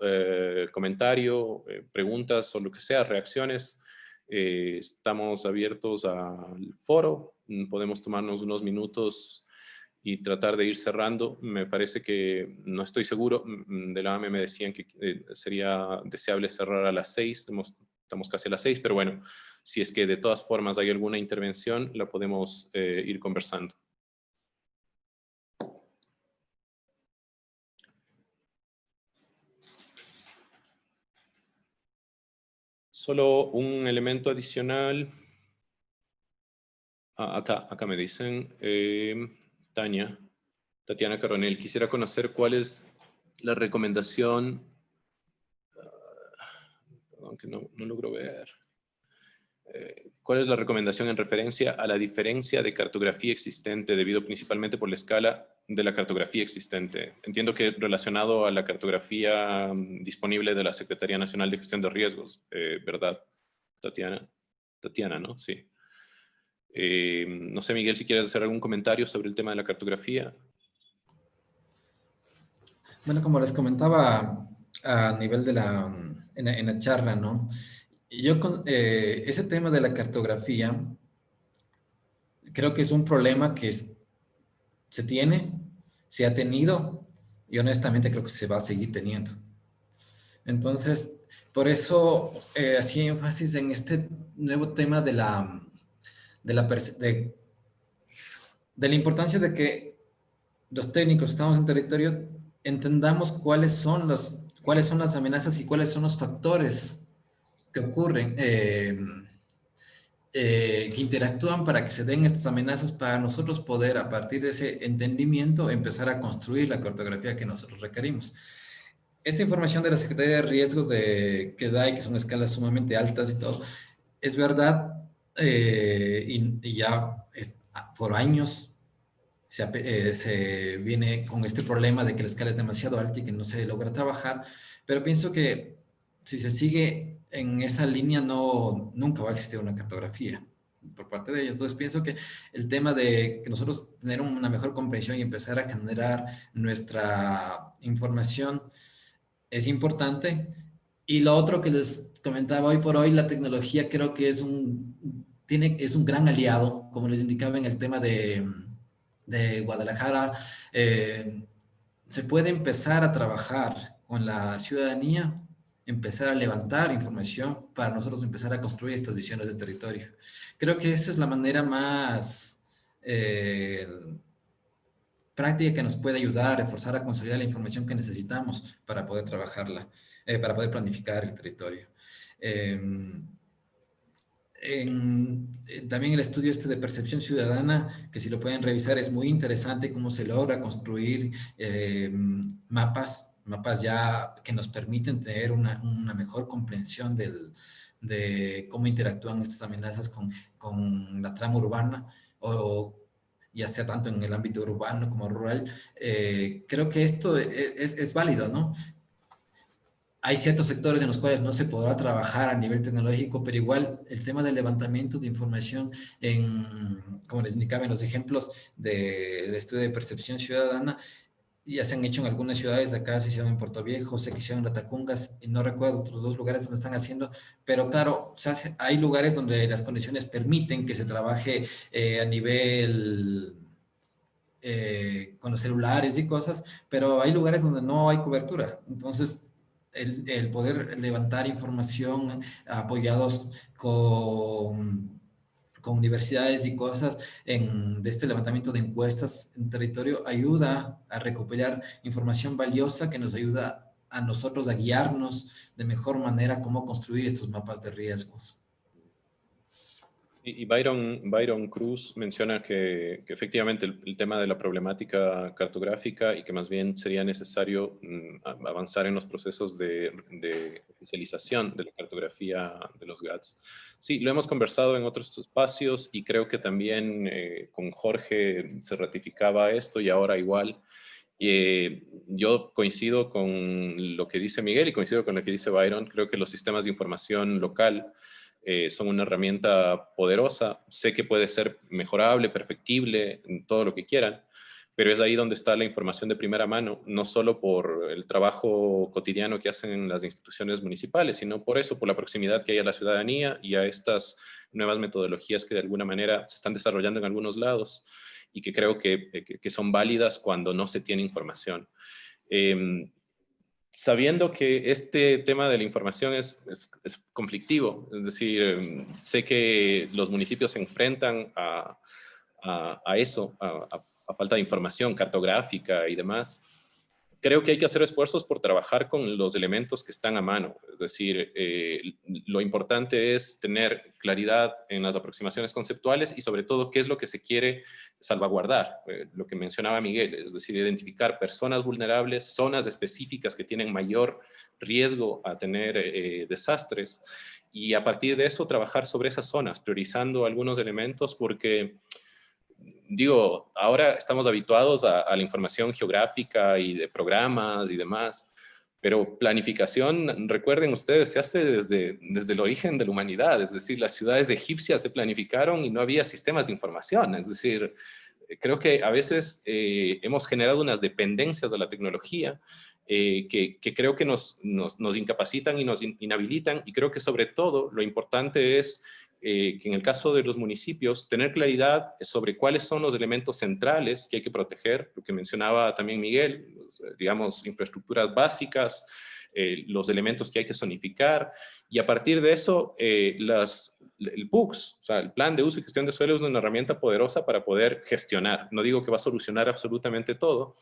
comentario, preguntas o lo que sea, reacciones, estamos abiertos al foro. Podemos tomarnos unos minutos y tratar de ir cerrando. Me parece que, no estoy seguro, de la AME me decían que sería deseable cerrar a las 6, estamos casi a las 6, pero bueno, si es que de todas formas hay alguna intervención, la podemos ir conversando. Solo un elemento adicional. Acá me dicen, Tatiana Carronel, quisiera conocer cuál es la recomendación, aunque no logro ver, cuál es la recomendación en referencia a la diferencia de cartografía existente debido principalmente por la escala de la cartografía existente. Entiendo que relacionado a la cartografía disponible de la Secretaría Nacional de Gestión de Riesgos, ¿verdad, Tatiana? Tatiana, ¿no? Sí. No sé, Miguel, si quieres hacer algún comentario sobre el tema de la cartografía. Bueno, como les comentaba a nivel de en la charla, ¿no? Yo ese tema de la cartografía creo que es un problema que se tiene, se ha tenido y honestamente creo que se va a seguir teniendo. Entonces, por eso hacía énfasis en este nuevo tema de la importancia de que los técnicos que estamos en territorio entendamos cuáles son las amenazas y cuáles son los factores que ocurren, que interactúan para que se den estas amenazas para nosotros poder, a partir de ese entendimiento, empezar a construir la cartografía que nosotros requerimos. Esta información de la Secretaría de Riesgos que da y que son escalas sumamente altas y todo, es verdad, y ya por años se viene con este problema de que la escala es demasiado alta y que no se logra trabajar, pero pienso que si se sigue en esa línea nunca va a existir una cartografía por parte de ellos. Entonces pienso que el tema de que nosotros tener una mejor comprensión y empezar a generar nuestra información es importante. Y lo otro que les comentaba hoy por hoy, la tecnología creo que es es un gran aliado, como les indicaba en el tema de Guadalajara. Se puede empezar a trabajar con la ciudadanía, empezar a levantar información para nosotros empezar a construir estas visiones de territorio. Creo que esa es la manera más práctica que nos puede ayudar a reforzar, a consolidar la información que necesitamos para poder trabajarla, para poder planificar el territorio. También el estudio este de percepción ciudadana, que si lo pueden revisar es muy interesante cómo se logra construir mapas ya que nos permiten tener una mejor comprensión de cómo interactúan estas amenazas con la trama urbana, o ya sea tanto en el ámbito urbano como rural. Creo que esto es válido, ¿no? Hay ciertos sectores en los cuales no se podrá trabajar a nivel tecnológico, pero igual el tema del levantamiento de información, como les indicaba en los ejemplos de estudio de percepción ciudadana, ya se han hecho en algunas ciudades de acá, se hicieron en Puerto Viejo, se hicieron en Latacungas, y no recuerdo otros dos lugares donde están haciendo, pero claro, hay lugares donde las condiciones permiten que se trabaje a nivel con los celulares y cosas, pero hay lugares donde no hay cobertura. Entonces, el poder levantar información apoyados con universidades y cosas de este levantamiento de encuestas en territorio ayuda a recopilar información valiosa que nos ayuda a nosotros a guiarnos de mejor manera cómo construir estos mapas de riesgos. Y Byron Cruz menciona que efectivamente el tema de la problemática cartográfica y que más bien sería necesario avanzar en los procesos de oficialización de la cartografía de los GATS. Sí, lo hemos conversado en otros espacios y creo que también con Jorge se ratificaba esto y ahora igual. Yo coincido con lo que dice Miguel y coincido con lo que dice Byron. Creo que los sistemas de información local son una herramienta poderosa. Sé que puede ser mejorable, perfectible, todo lo que quieran, pero es ahí donde está la información de primera mano, no solo por el trabajo cotidiano que hacen las instituciones municipales, sino por eso, por la proximidad que hay a la ciudadanía y a estas nuevas metodologías que de alguna manera se están desarrollando en algunos lados y que creo que son válidas cuando no se tiene información. Sabiendo que este tema de la información es conflictivo, es decir, sé que los municipios se enfrentan a eso, a falta de información cartográfica y demás. Creo que hay que hacer esfuerzos por trabajar con los elementos que están a mano. Es decir, lo importante es tener claridad en las aproximaciones conceptuales y sobre todo qué es lo que se quiere salvaguardar. Lo que mencionaba Miguel, es decir, identificar personas vulnerables, zonas específicas que tienen mayor riesgo a tener desastres y a partir de eso trabajar sobre esas zonas, priorizando algunos elementos porque digo, ahora estamos habituados a la información geográfica y de programas y demás, pero planificación, recuerden ustedes, se hace desde el origen de la humanidad, es decir, las ciudades egipcias se planificaron y no había sistemas de información, es decir, creo que a veces hemos generado unas dependencias de la tecnología que creo que nos incapacitan y nos inhabilitan, y creo que sobre todo lo importante es que en el caso de los municipios, tener claridad sobre cuáles son los elementos centrales que hay que proteger, lo que mencionaba también Miguel, digamos, infraestructuras básicas, los elementos que hay que zonificar, y a partir de eso, el PUCS, o sea, el Plan de Uso y Gestión de Suelo es una herramienta poderosa para poder gestionar. No digo que va a solucionar absolutamente todo,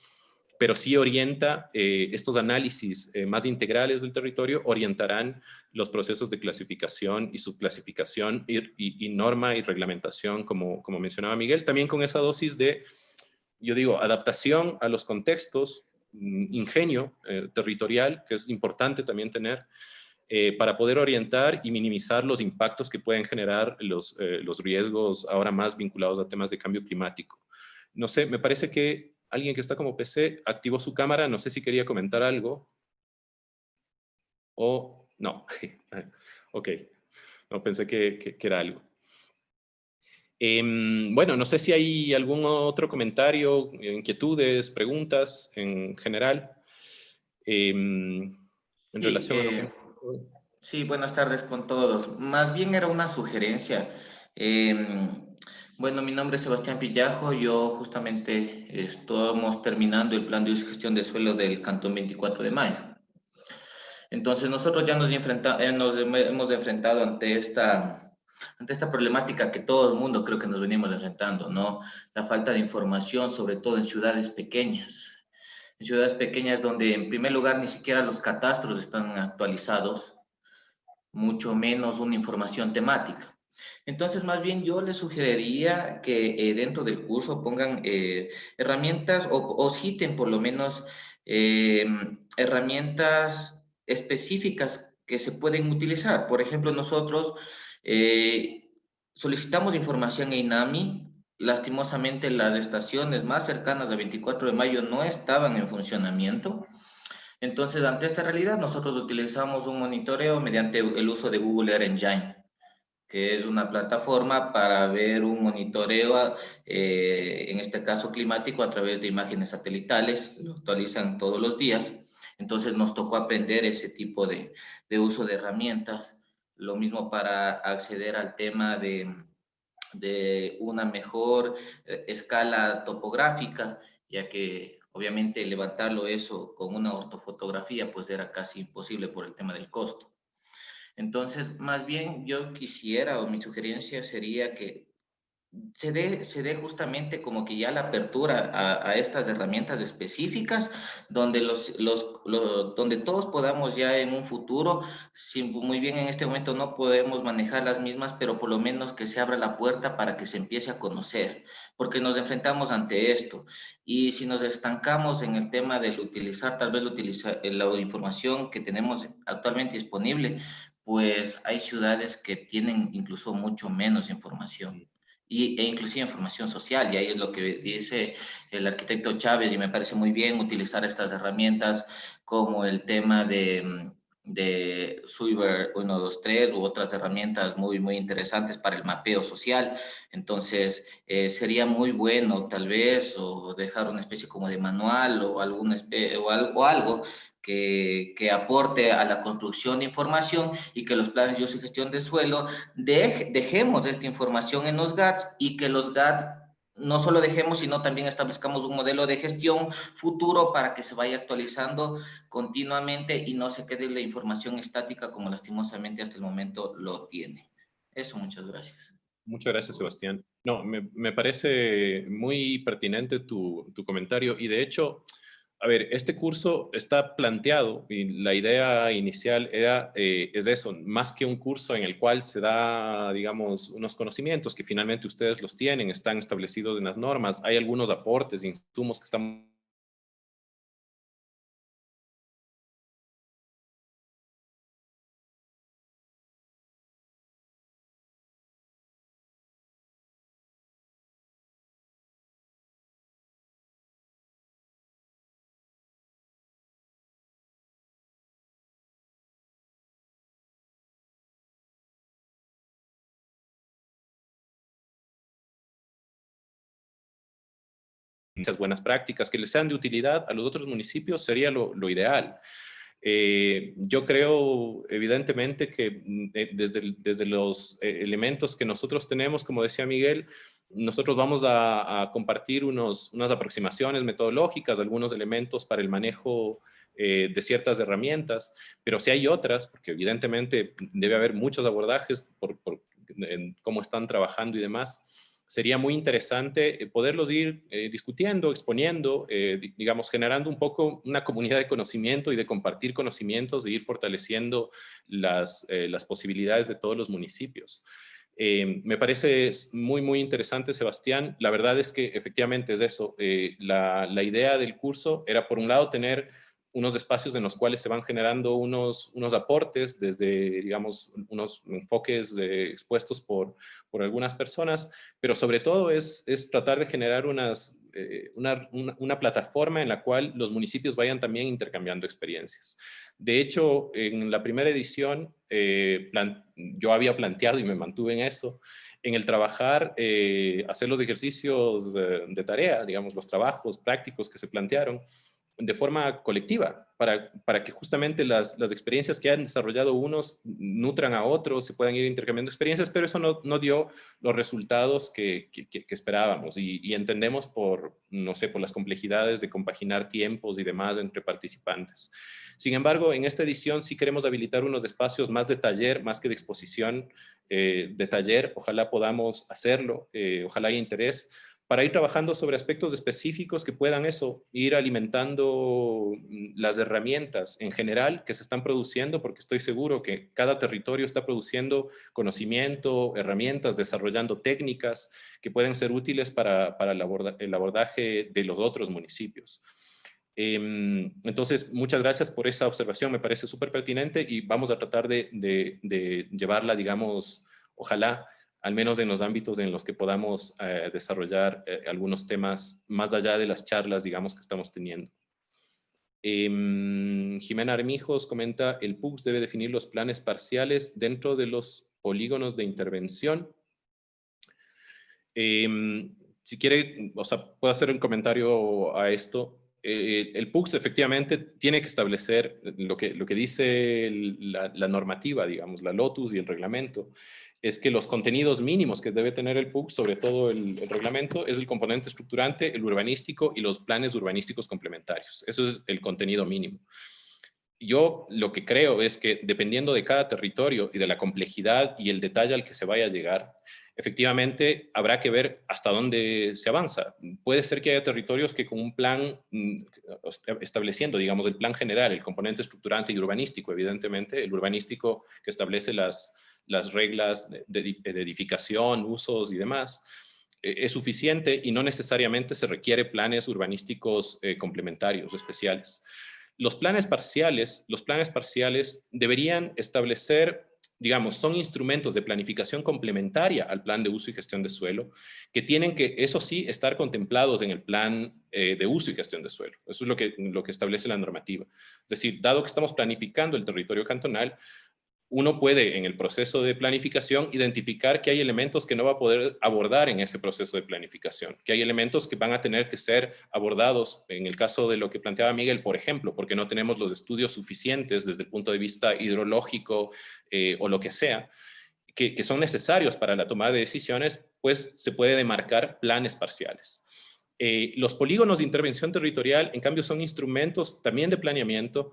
pero sí orienta estos análisis más integrales del territorio, orientarán los procesos de clasificación y subclasificación y norma y reglamentación, como mencionaba Miguel, también con esa dosis de, yo digo, adaptación a los contextos, ingenio territorial, que es importante también tener, para poder orientar y minimizar los impactos que pueden generar los riesgos ahora más vinculados a temas de cambio climático. No sé, me parece que alguien que está como PC activó su cámara, no sé si quería comentar algo. O no. Ok, no pensé que era algo. Bueno, no sé si hay algún otro comentario, inquietudes, preguntas en general en relación a lo que... Sí, buenas tardes con todos. Más bien era una sugerencia. Bueno, mi nombre es Sebastián Pillajo. Yo justamente estamos terminando el plan de uso y gestión de suelo del Cantón 24 de Mayo. Entonces, nosotros ya nos hemos enfrentado ante esta problemática que todo el mundo creo que nos venimos enfrentando, ¿no? La falta de información, sobre todo en ciudades pequeñas. En ciudades pequeñas donde, en primer lugar, ni siquiera los catastros están actualizados, mucho menos una información temática. Entonces, más bien yo les sugeriría que dentro del curso pongan herramientas o citen por lo menos eh, herramientas específicas que se pueden utilizar. Por ejemplo, nosotros eh, solicitamos información en INAMI. Lastimosamente, las estaciones más cercanas a 24 de mayo no estaban en funcionamiento. Entonces, ante esta realidad, nosotros utilizamos un monitoreo mediante el uso de Google Earth Engine, que es una plataforma para ver un monitoreo, en este caso climático, a través de imágenes satelitales, lo actualizan todos los días. Entonces nos tocó aprender ese tipo de uso de herramientas. Lo mismo para acceder al tema de una mejor escala topográfica, ya que obviamente levantarlo eso con una ortofotografía pues era casi imposible por el tema del costo. Entonces, más bien yo quisiera, o mi sugerencia sería que se dé justamente como que ya la apertura a estas herramientas específicas, donde, donde todos podamos ya en un futuro, si muy bien en este momento no podemos manejar las mismas, pero por lo menos que se abra la puerta para que se empiece a conocer, porque nos enfrentamos ante esto. Y si nos estancamos en el tema del utilizar, tal vez la información que tenemos actualmente disponible, pues hay ciudades que tienen incluso mucho menos información e inclusive información social, y ahí es lo que dice el arquitecto Chávez, y me parece muy bien utilizar estas herramientas como el tema de Suiver 123 u otras herramientas muy, muy interesantes para el mapeo social. Entonces, sería muy bueno tal vez o dejar una especie como de manual o, o algo que aporte a la construcción de información y que los planes de uso y gestión de suelo dejemos esta información en los GATS y que los GATS no solo dejemos, sino también establezcamos un modelo de gestión futuro para que se vaya actualizando continuamente y no se quede la información estática como lastimosamente hasta el momento lo tiene. Eso, muchas gracias. Muchas gracias, Sebastián. No, me parece muy pertinente tu comentario y de hecho, a ver, este curso está planteado y la idea inicial es eso, más que un curso en el cual se da, digamos, unos conocimientos que finalmente ustedes los tienen, están establecidos en las normas, hay algunos aportes, insumos que están muchas buenas prácticas que les sean de utilidad a los otros municipios sería lo ideal. Yo creo, evidentemente, que desde los elementos que nosotros tenemos, como decía Miguel, nosotros vamos a compartir unas aproximaciones metodológicas, algunos elementos para el manejo de ciertas herramientas, pero si hay otras, porque evidentemente debe haber muchos abordajes en cómo están trabajando y demás, sería muy interesante poderlos ir discutiendo, exponiendo, digamos, generando un poco una comunidad de conocimiento y de compartir conocimientos, de ir fortaleciendo las posibilidades de todos los municipios. Me parece muy, muy interesante, Sebastián. La verdad es que efectivamente es eso. La idea del curso era, por un lado, tener unos espacios en los cuales se van generando unos aportes desde, digamos, unos enfoques expuestos por algunas personas, pero sobre todo es tratar de generar una plataforma en la cual los municipios vayan también intercambiando experiencias. De hecho, en la primera edición, yo había planteado y me mantuve en eso, en el trabajar, hacer los ejercicios de tarea, digamos, los trabajos prácticos que se plantearon, de forma colectiva, para que justamente las experiencias que han desarrollado unos nutran a otros, se puedan ir intercambiando experiencias, pero eso no dio los resultados que esperábamos y entendemos no sé, por las complejidades de compaginar tiempos y demás entre participantes. Sin embargo, en esta edición sí queremos habilitar unos espacios más de taller, más que de exposición de taller. Ojalá podamos hacerlo, ojalá haya interés, para ir trabajando sobre aspectos específicos que puedan ir alimentando las herramientas en general que se están produciendo, porque estoy seguro que cada territorio está produciendo conocimiento, herramientas, desarrollando técnicas que pueden ser útiles para el abordaje de los otros municipios. Entonces, muchas gracias por esa observación, me parece súper pertinente y vamos a tratar de llevarla, digamos, ojalá, al menos en los ámbitos en los que podamos desarrollar algunos temas más allá de las charlas, digamos, que estamos teniendo. Jimena Armijos comenta, el PUCS debe definir los planes parciales dentro de los polígonos de intervención. Si quiere, o sea, puedo hacer un comentario a esto. El PUCS efectivamente tiene que establecer lo que dice la normativa, digamos, la LOTUS y el reglamento, es que los contenidos mínimos que debe tener el PUCS, sobre todo el reglamento, es el componente estructurante, el urbanístico y los planes urbanísticos complementarios. Eso es el contenido mínimo. Yo lo que creo es que dependiendo de cada territorio y de la complejidad y el detalle al que se vaya a llegar, efectivamente habrá que ver hasta dónde se avanza. Puede ser que haya territorios que con un plan estableciendo, digamos, el plan general, el componente estructurante y urbanístico, evidentemente, el urbanístico que establece las reglas de edificación, usos y demás, es suficiente y no necesariamente se requiere planes urbanísticos complementarios o especiales. Los planes parciales deberían establecer, digamos, son instrumentos de planificación complementaria al plan de uso y gestión de suelo, que tienen que, eso sí, estar contemplados en el plan de uso y gestión de suelo. Eso es lo que establece la normativa. Es decir, dado que estamos planificando el territorio cantonal, uno puede, en el proceso de planificación, identificar que hay elementos que no va a poder abordar en ese proceso de planificación, que hay elementos que van a tener que ser abordados, en el caso de lo que planteaba Miguel, por ejemplo, porque no tenemos los estudios suficientes desde el punto de vista hidrológico o lo que sea, que son necesarios para la toma de decisiones, pues se puede demarcar planes parciales. Los polígonos de intervención territorial, en cambio, son instrumentos también de planeamiento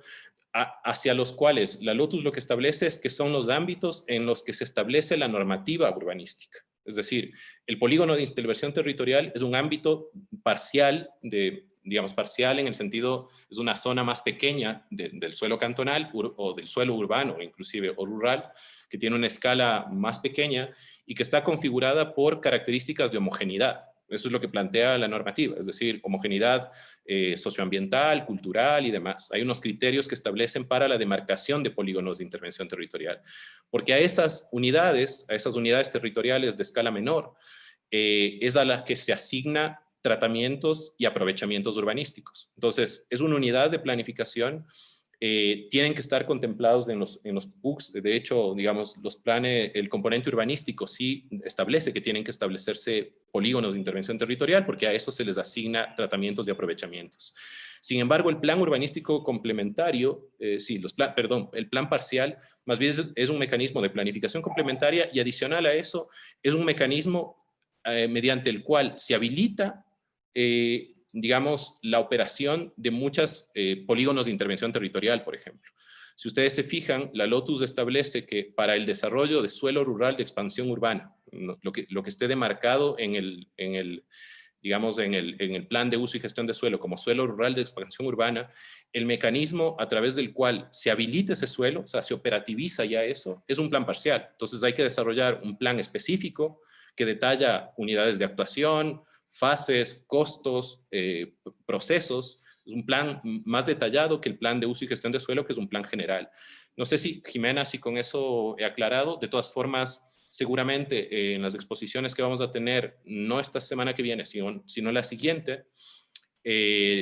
hacia los cuales la LOTUS lo que establece es que son los ámbitos en los que se establece la normativa urbanística. Es decir, el polígono de intervención territorial es un ámbito parcial, digamos parcial en el sentido, es una zona más pequeña del suelo cantonal o del suelo urbano, inclusive, o rural, que tiene una escala más pequeña y que está configurada por características de homogeneidad. Eso es lo que plantea la normativa, es decir, homogeneidad socioambiental, cultural y demás. Hay unos criterios que establecen para la demarcación de polígonos de intervención territorial, porque a esas unidades territoriales de escala menor, es a las que se asigna tratamientos y aprovechamientos urbanísticos. Entonces, es una unidad de planificación, tienen que estar contemplados en los PUCs. De hecho, digamos, los planes, el componente urbanístico sí establece que tienen que establecerse polígonos de intervención territorial porque a eso se les asigna tratamientos y aprovechamientos. Sin embargo, el plan urbanístico complementario, el plan parcial, más bien es un mecanismo de planificación complementaria y adicional a eso es un mecanismo mediante el cual se habilita digamos, la operación de muchos polígonos de intervención territorial, por ejemplo. Si ustedes se fijan, la LOTUS establece que para el desarrollo de suelo rural de expansión urbana, lo que esté demarcado en el plan de uso y gestión de suelo como suelo rural de expansión urbana, el mecanismo a través del cual se habilita ese suelo, o sea, se operativiza ya eso, es un plan parcial. Entonces hay que desarrollar un plan específico que detalla unidades de actuación, fases, costos, procesos. Es un plan más detallado que el plan de uso y gestión de suelo, que es un plan general. No sé si, Jimena, si con eso he aclarado. De todas formas, seguramente en las exposiciones que vamos a tener, no esta semana que viene, sino la siguiente,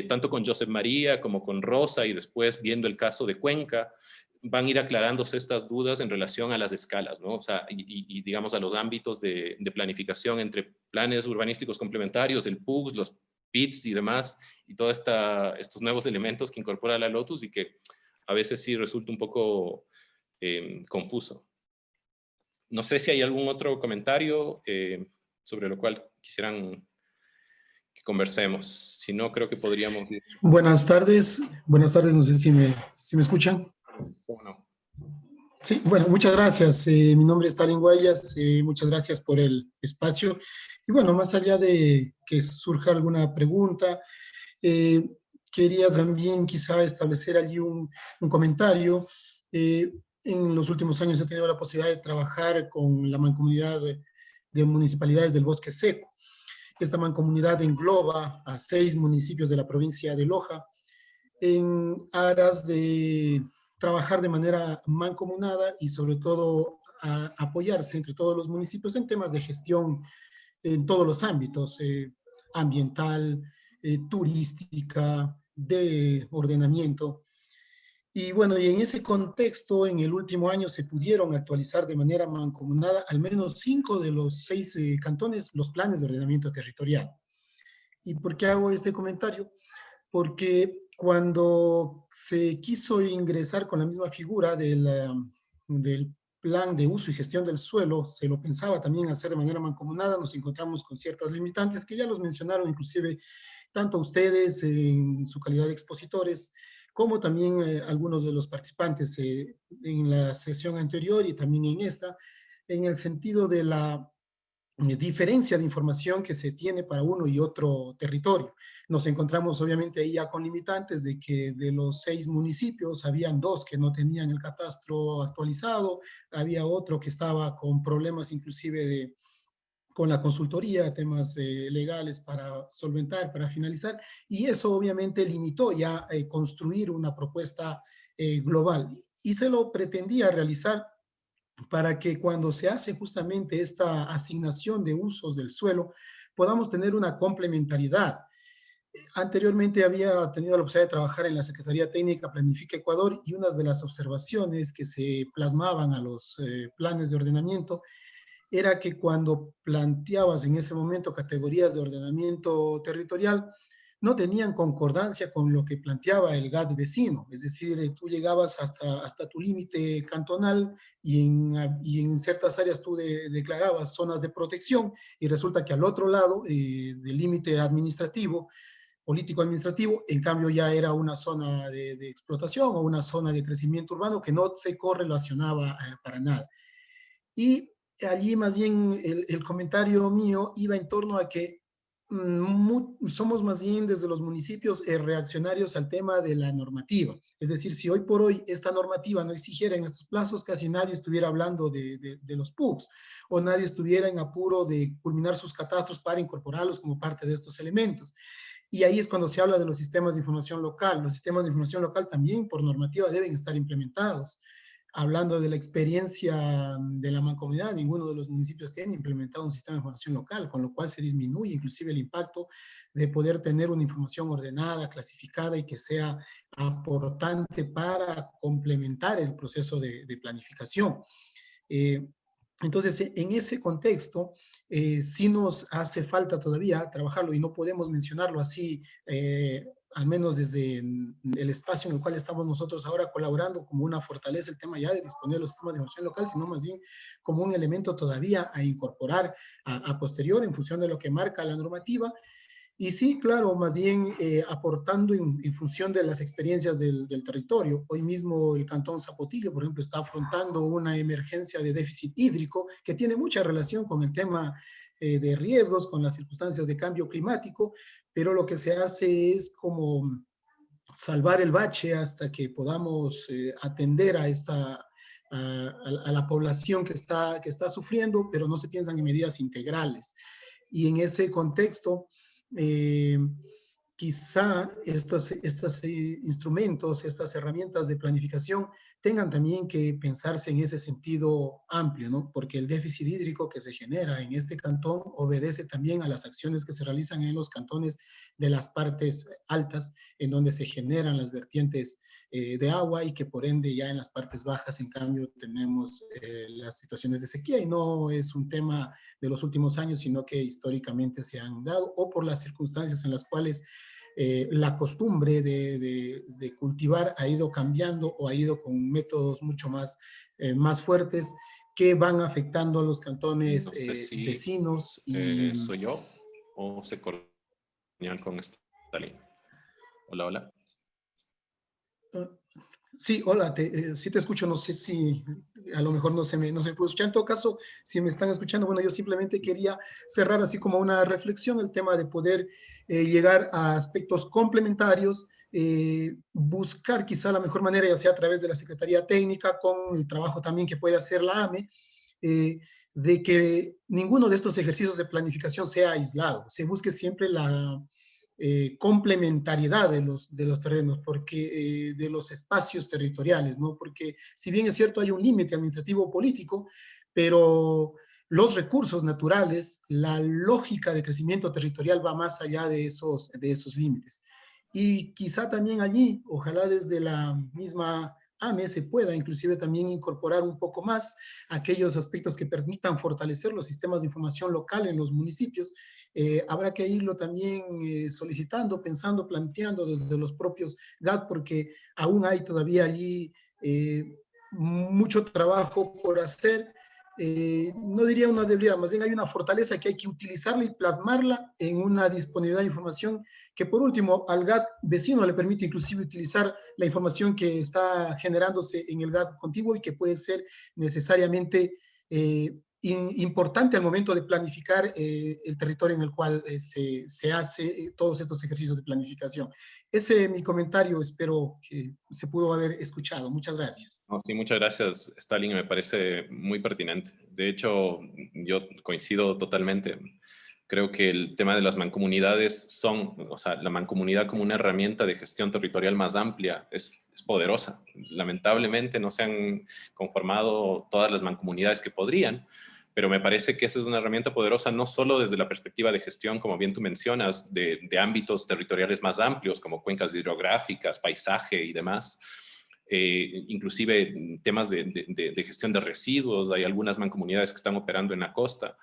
tanto con Josep María como con Rosa y después viendo el caso de Cuenca, van a ir aclarándose estas dudas en relación a las escalas, ¿no? O sea, y digamos a los ámbitos de planificación entre planes urbanísticos complementarios, el PUCS, los PITs y demás, y todos estos nuevos elementos que incorpora la LOTUS y que a veces sí resulta un poco confuso. No sé si hay algún otro comentario sobre lo cual quisieran que conversemos. Si no, creo que podríamos... Buenas tardes, no sé si me escuchan. ¿Cómo no? Sí, bueno, muchas gracias. Mi nombre es Stalin Guayas, muchas gracias por el espacio Y bueno, más allá de que surja alguna pregunta, quería también quizá establecer allí un comentario. En los últimos años he tenido la posibilidad de trabajar con la mancomunidad de municipalidades del Bosque Seco. Esta mancomunidad engloba a 6 municipios de la provincia de Loja en aras de trabajar de manera mancomunada y sobre todo a apoyarse entre todos los municipios en temas de gestión en todos los ámbitos, ambiental, turística, de ordenamiento. Y bueno, y en ese contexto, en el último año se pudieron actualizar de manera mancomunada al menos 5 de los 6 cantones los planes de ordenamiento territorial. ¿Y por qué hago este comentario? Porque cuando se quiso ingresar con la misma figura del plan de uso y gestión del suelo, se lo pensaba también hacer de manera mancomunada, nos encontramos con ciertas limitantes que ya los mencionaron inclusive tanto ustedes en su calidad de expositores, como también algunos de los participantes en la sesión anterior y también en esta, en el sentido de la diferencia de información que se tiene para uno y otro territorio. Nos encontramos obviamente ahí ya con limitantes de que de los 6 municipios habían 2 que no tenían el catastro actualizado, había otro que estaba con problemas inclusive con la consultoría, temas legales para solventar, para finalizar, y eso obviamente limitó ya construir una propuesta global. Y se lo pretendía realizar para que cuando se hace justamente esta asignación de usos del suelo, podamos tener una complementariedad. Anteriormente había tenido la posibilidad de trabajar en la Secretaría Técnica Planifica Ecuador y unas de las observaciones que se plasmaban a los planes de ordenamiento era que cuando planteabas en ese momento categorías de ordenamiento territorial, no tenían concordancia con lo que planteaba el GAD vecino, es decir, tú llegabas hasta tu límite cantonal y en ciertas áreas tú declarabas zonas de protección y resulta que al otro lado del límite administrativo, político-administrativo, en cambio ya era una zona de explotación o una zona de crecimiento urbano que no se correlacionaba para nada. Y allí más bien el comentario mío iba en torno a que somos más bien desde los municipios reaccionarios al tema de la normativa. Es decir, si hoy por hoy esta normativa no exigiera en estos plazos, casi nadie estuviera hablando de los PUCs o nadie estuviera en apuro de culminar sus catastros para incorporarlos como parte de estos elementos. Y ahí es cuando se habla de los sistemas de información local. Los sistemas de información local también por normativa deben estar implementados. Hablando de la experiencia de la mancomunidad, ninguno de los municipios tiene implementado un sistema de información local, con lo cual se disminuye inclusive el impacto de poder tener una información ordenada, clasificada y que sea aportante para complementar el proceso de planificación. Entonces, en ese contexto, sí nos hace falta todavía trabajarlo y no podemos mencionarlo así, al menos desde el espacio en el cual estamos nosotros ahora colaborando como una fortaleza el tema ya de disponer de los sistemas de información local, sino más bien como un elemento todavía a incorporar a posterior en función de lo que marca la normativa. Y sí, claro, más bien aportando en función de las experiencias del territorio. Hoy mismo el Cantón Zapotillo, por ejemplo, está afrontando una emergencia de déficit hídrico que tiene mucha relación con el tema de riesgos, con las circunstancias de cambio climático, pero lo que se hace es como salvar el bache hasta que podamos atender a a la población que está sufriendo, pero no se piensan en medidas integrales. Y en ese contexto, eh, quizá estos instrumentos, estas herramientas de planificación tengan también que pensarse en ese sentido amplio, ¿no? Porque el déficit hídrico que se genera en este cantón obedece también a las acciones que se realizan en los cantones de las partes altas, en donde se generan las vertientes de agua y que por ende ya en las partes bajas, en cambio, tenemos las situaciones de sequía y no es un tema de los últimos años, sino que históricamente se han dado o por las circunstancias en las cuales la costumbre de cultivar ha ido cambiando o ha ido con métodos mucho más fuertes que van afectando a los cantones No sé si vecinos. soy yo o se corta con esta línea. Hola, hola. Sí, hola, sí te escucho, no sé si a lo mejor no se me pudo escuchar. En todo caso, si me están escuchando, bueno, yo simplemente quería cerrar así como una reflexión el tema de poder llegar a aspectos complementarios, buscar quizá la mejor manera, ya sea a través de la Secretaría Técnica, con el trabajo también que puede hacer la AME, eh, de que ninguno de estos ejercicios de planificación sea aislado, se busque siempre la complementariedad de los terrenos, porque, de los espacios territoriales, ¿no? Porque si bien es cierto hay un límite administrativo político, pero los recursos naturales, la lógica de crecimiento territorial va más allá de esos límites. Y quizá también allí, ojalá desde la misma AME se pueda inclusive también incorporar un poco más aquellos aspectos que permitan fortalecer los sistemas de información local en los municipios. Habrá que irlo también solicitando, pensando, planteando desde los propios GAT, porque aún hay todavía allí mucho trabajo por hacer. No diría una debilidad, más bien hay una fortaleza que hay que utilizarla y plasmarla en una disponibilidad de información que por último al GAT vecino le permite inclusive utilizar la información que está generándose en el GAT contiguo y que puede ser necesariamente importante al momento de planificar el territorio en el cual se hace todos estos ejercicios de planificación. Ese es mi comentario, espero que se pudo haber escuchado. Muchas gracias. No, sí, muchas gracias, Stalin, me parece muy pertinente. De hecho, yo coincido totalmente. Creo que el tema de las mancomunidades o sea, la mancomunidad como una herramienta de gestión territorial más amplia es poderosa. Lamentablemente no se han conformado todas las mancomunidades que podrían, pero me parece que esa es una herramienta poderosa no solo desde la perspectiva de gestión, como bien tú mencionas, de ámbitos territoriales más amplios como cuencas hidrográficas, paisaje y demás, inclusive temas de gestión de residuos, hay algunas mancomunidades que están operando en la costa.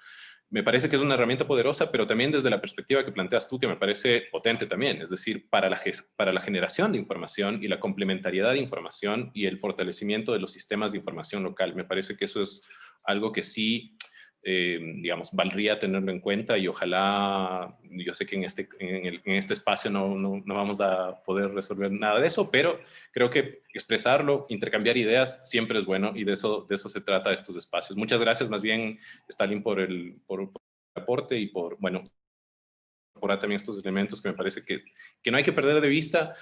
Me parece que es una herramienta poderosa, pero también desde la perspectiva que planteas tú, que me parece potente también, es decir, para la generación de información y la complementariedad de información y el fortalecimiento de los sistemas de información local. Me parece que eso es algo que sí, digamos, valdría tenerlo en cuenta y ojalá, yo sé que en este espacio no vamos a poder resolver nada de eso, pero creo que expresarlo, intercambiar ideas siempre es bueno y de eso se trata estos espacios. Muchas gracias más bien, Stalin, por el aporte y por, bueno, incorporar también estos elementos que me parece que no hay que perder de vista,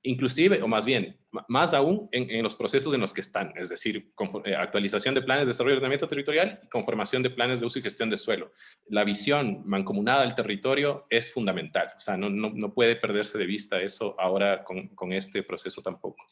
inclusive, o más bien, más aún en los procesos en los que están, es decir, actualización de planes de desarrollo y ordenamiento territorial y conformación de planes de uso y gestión de suelo. La visión mancomunada del territorio es fundamental, o sea, no puede perderse de vista eso ahora con este proceso tampoco.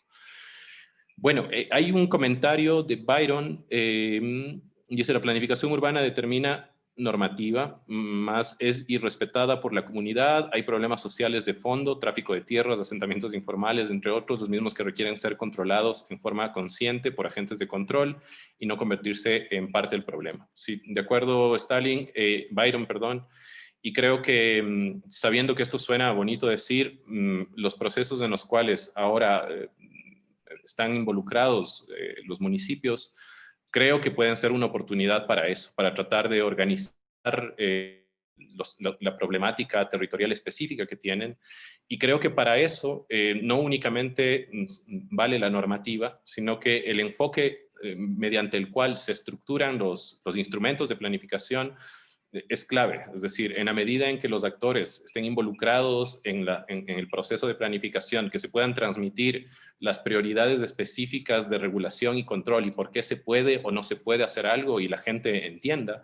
Bueno, hay un comentario de Byron, dice, la planificación urbana determina normativa, más es irrespetada por la comunidad, hay problemas sociales de fondo, tráfico de tierras, asentamientos informales, entre otros, los mismos que requieren ser controlados en forma consciente por agentes de control y no convertirse en parte del problema. Sí, de acuerdo, Byron, perdón, y creo que sabiendo que esto suena bonito decir, los procesos en los cuales ahora están involucrados los municipios, creo que pueden ser una oportunidad para eso, para tratar de organizar la problemática territorial específica que tienen. Y creo que para eso no únicamente vale la normativa, sino que el enfoque mediante el cual se estructuran los instrumentos de planificación es clave. Es decir, en la medida en que los actores estén involucrados en el proceso de planificación, que se puedan transmitir las prioridades específicas de regulación y control y por qué se puede o no se puede hacer algo y la gente entienda,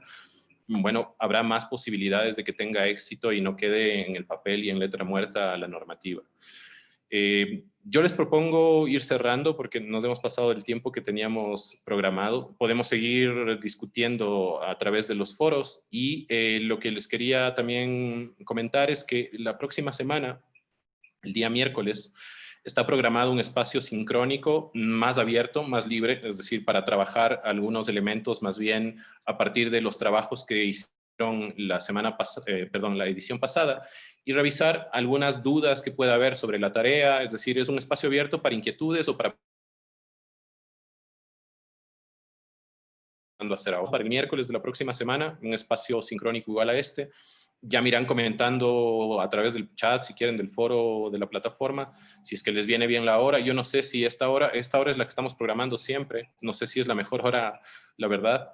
bueno, habrá más posibilidades de que tenga éxito y no quede en el papel y en letra muerta la normativa. Yo les propongo ir cerrando porque nos hemos pasado el tiempo que teníamos programado. Podemos seguir discutiendo a través de los foros y lo que les quería también comentar es que la próxima semana, el día miércoles, está programado un espacio sincrónico más abierto, más libre, es decir, para trabajar algunos elementos más bien a partir de los trabajos que hicieron la edición pasada y revisar algunas dudas que pueda haber sobre la tarea, es decir, es un espacio abierto para inquietudes o para hacer ahora. Para el miércoles de la próxima semana, un espacio sincrónico igual a este, Ya me irán comentando a través del chat, si quieren, del foro de la plataforma, si es que les viene bien la hora. Yo no sé si esta hora es la que estamos programando siempre. No sé si es la mejor hora, la verdad.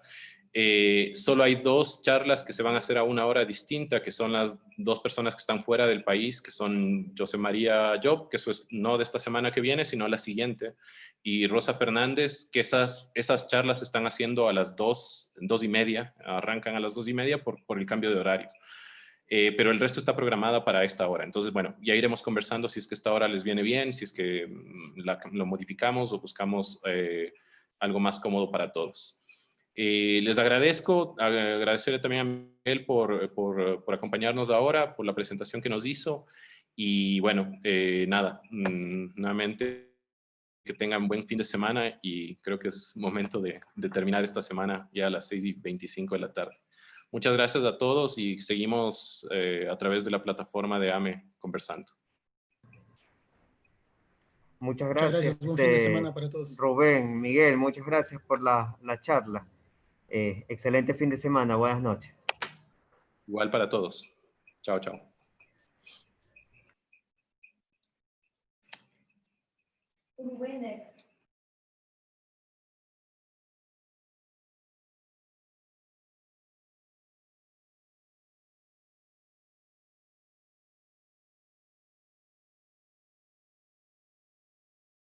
Solo hay 2 charlas que se van a hacer a una hora distinta, que son las 2 personas que están fuera del país, que son José María Job, que eso es no de esta semana que viene, sino la siguiente, y Rosa Fernández, que esas charlas se están haciendo a las 2:30, arrancan a las 2:30 por el cambio de horario. Pero el resto está programada para esta hora. Entonces, bueno, ya iremos conversando si es que esta hora les viene bien, si es que lo modificamos o buscamos algo más cómodo para todos. Les agradezco, agradecerle también a Miguel por acompañarnos ahora, por la presentación que nos hizo. Y bueno, nada, nuevamente que tengan buen fin de semana y creo que es momento de terminar esta semana ya a las 6:25 de la tarde. Muchas gracias a todos y seguimos a través de la plataforma de AME conversando. Muchas Muchas gracias, gracias. Buen fin de semana para todos. Rubén, Miguel, muchas gracias por la charla. Excelente fin de semana, buenas noches. Igual para todos. Chao, chao. Winner.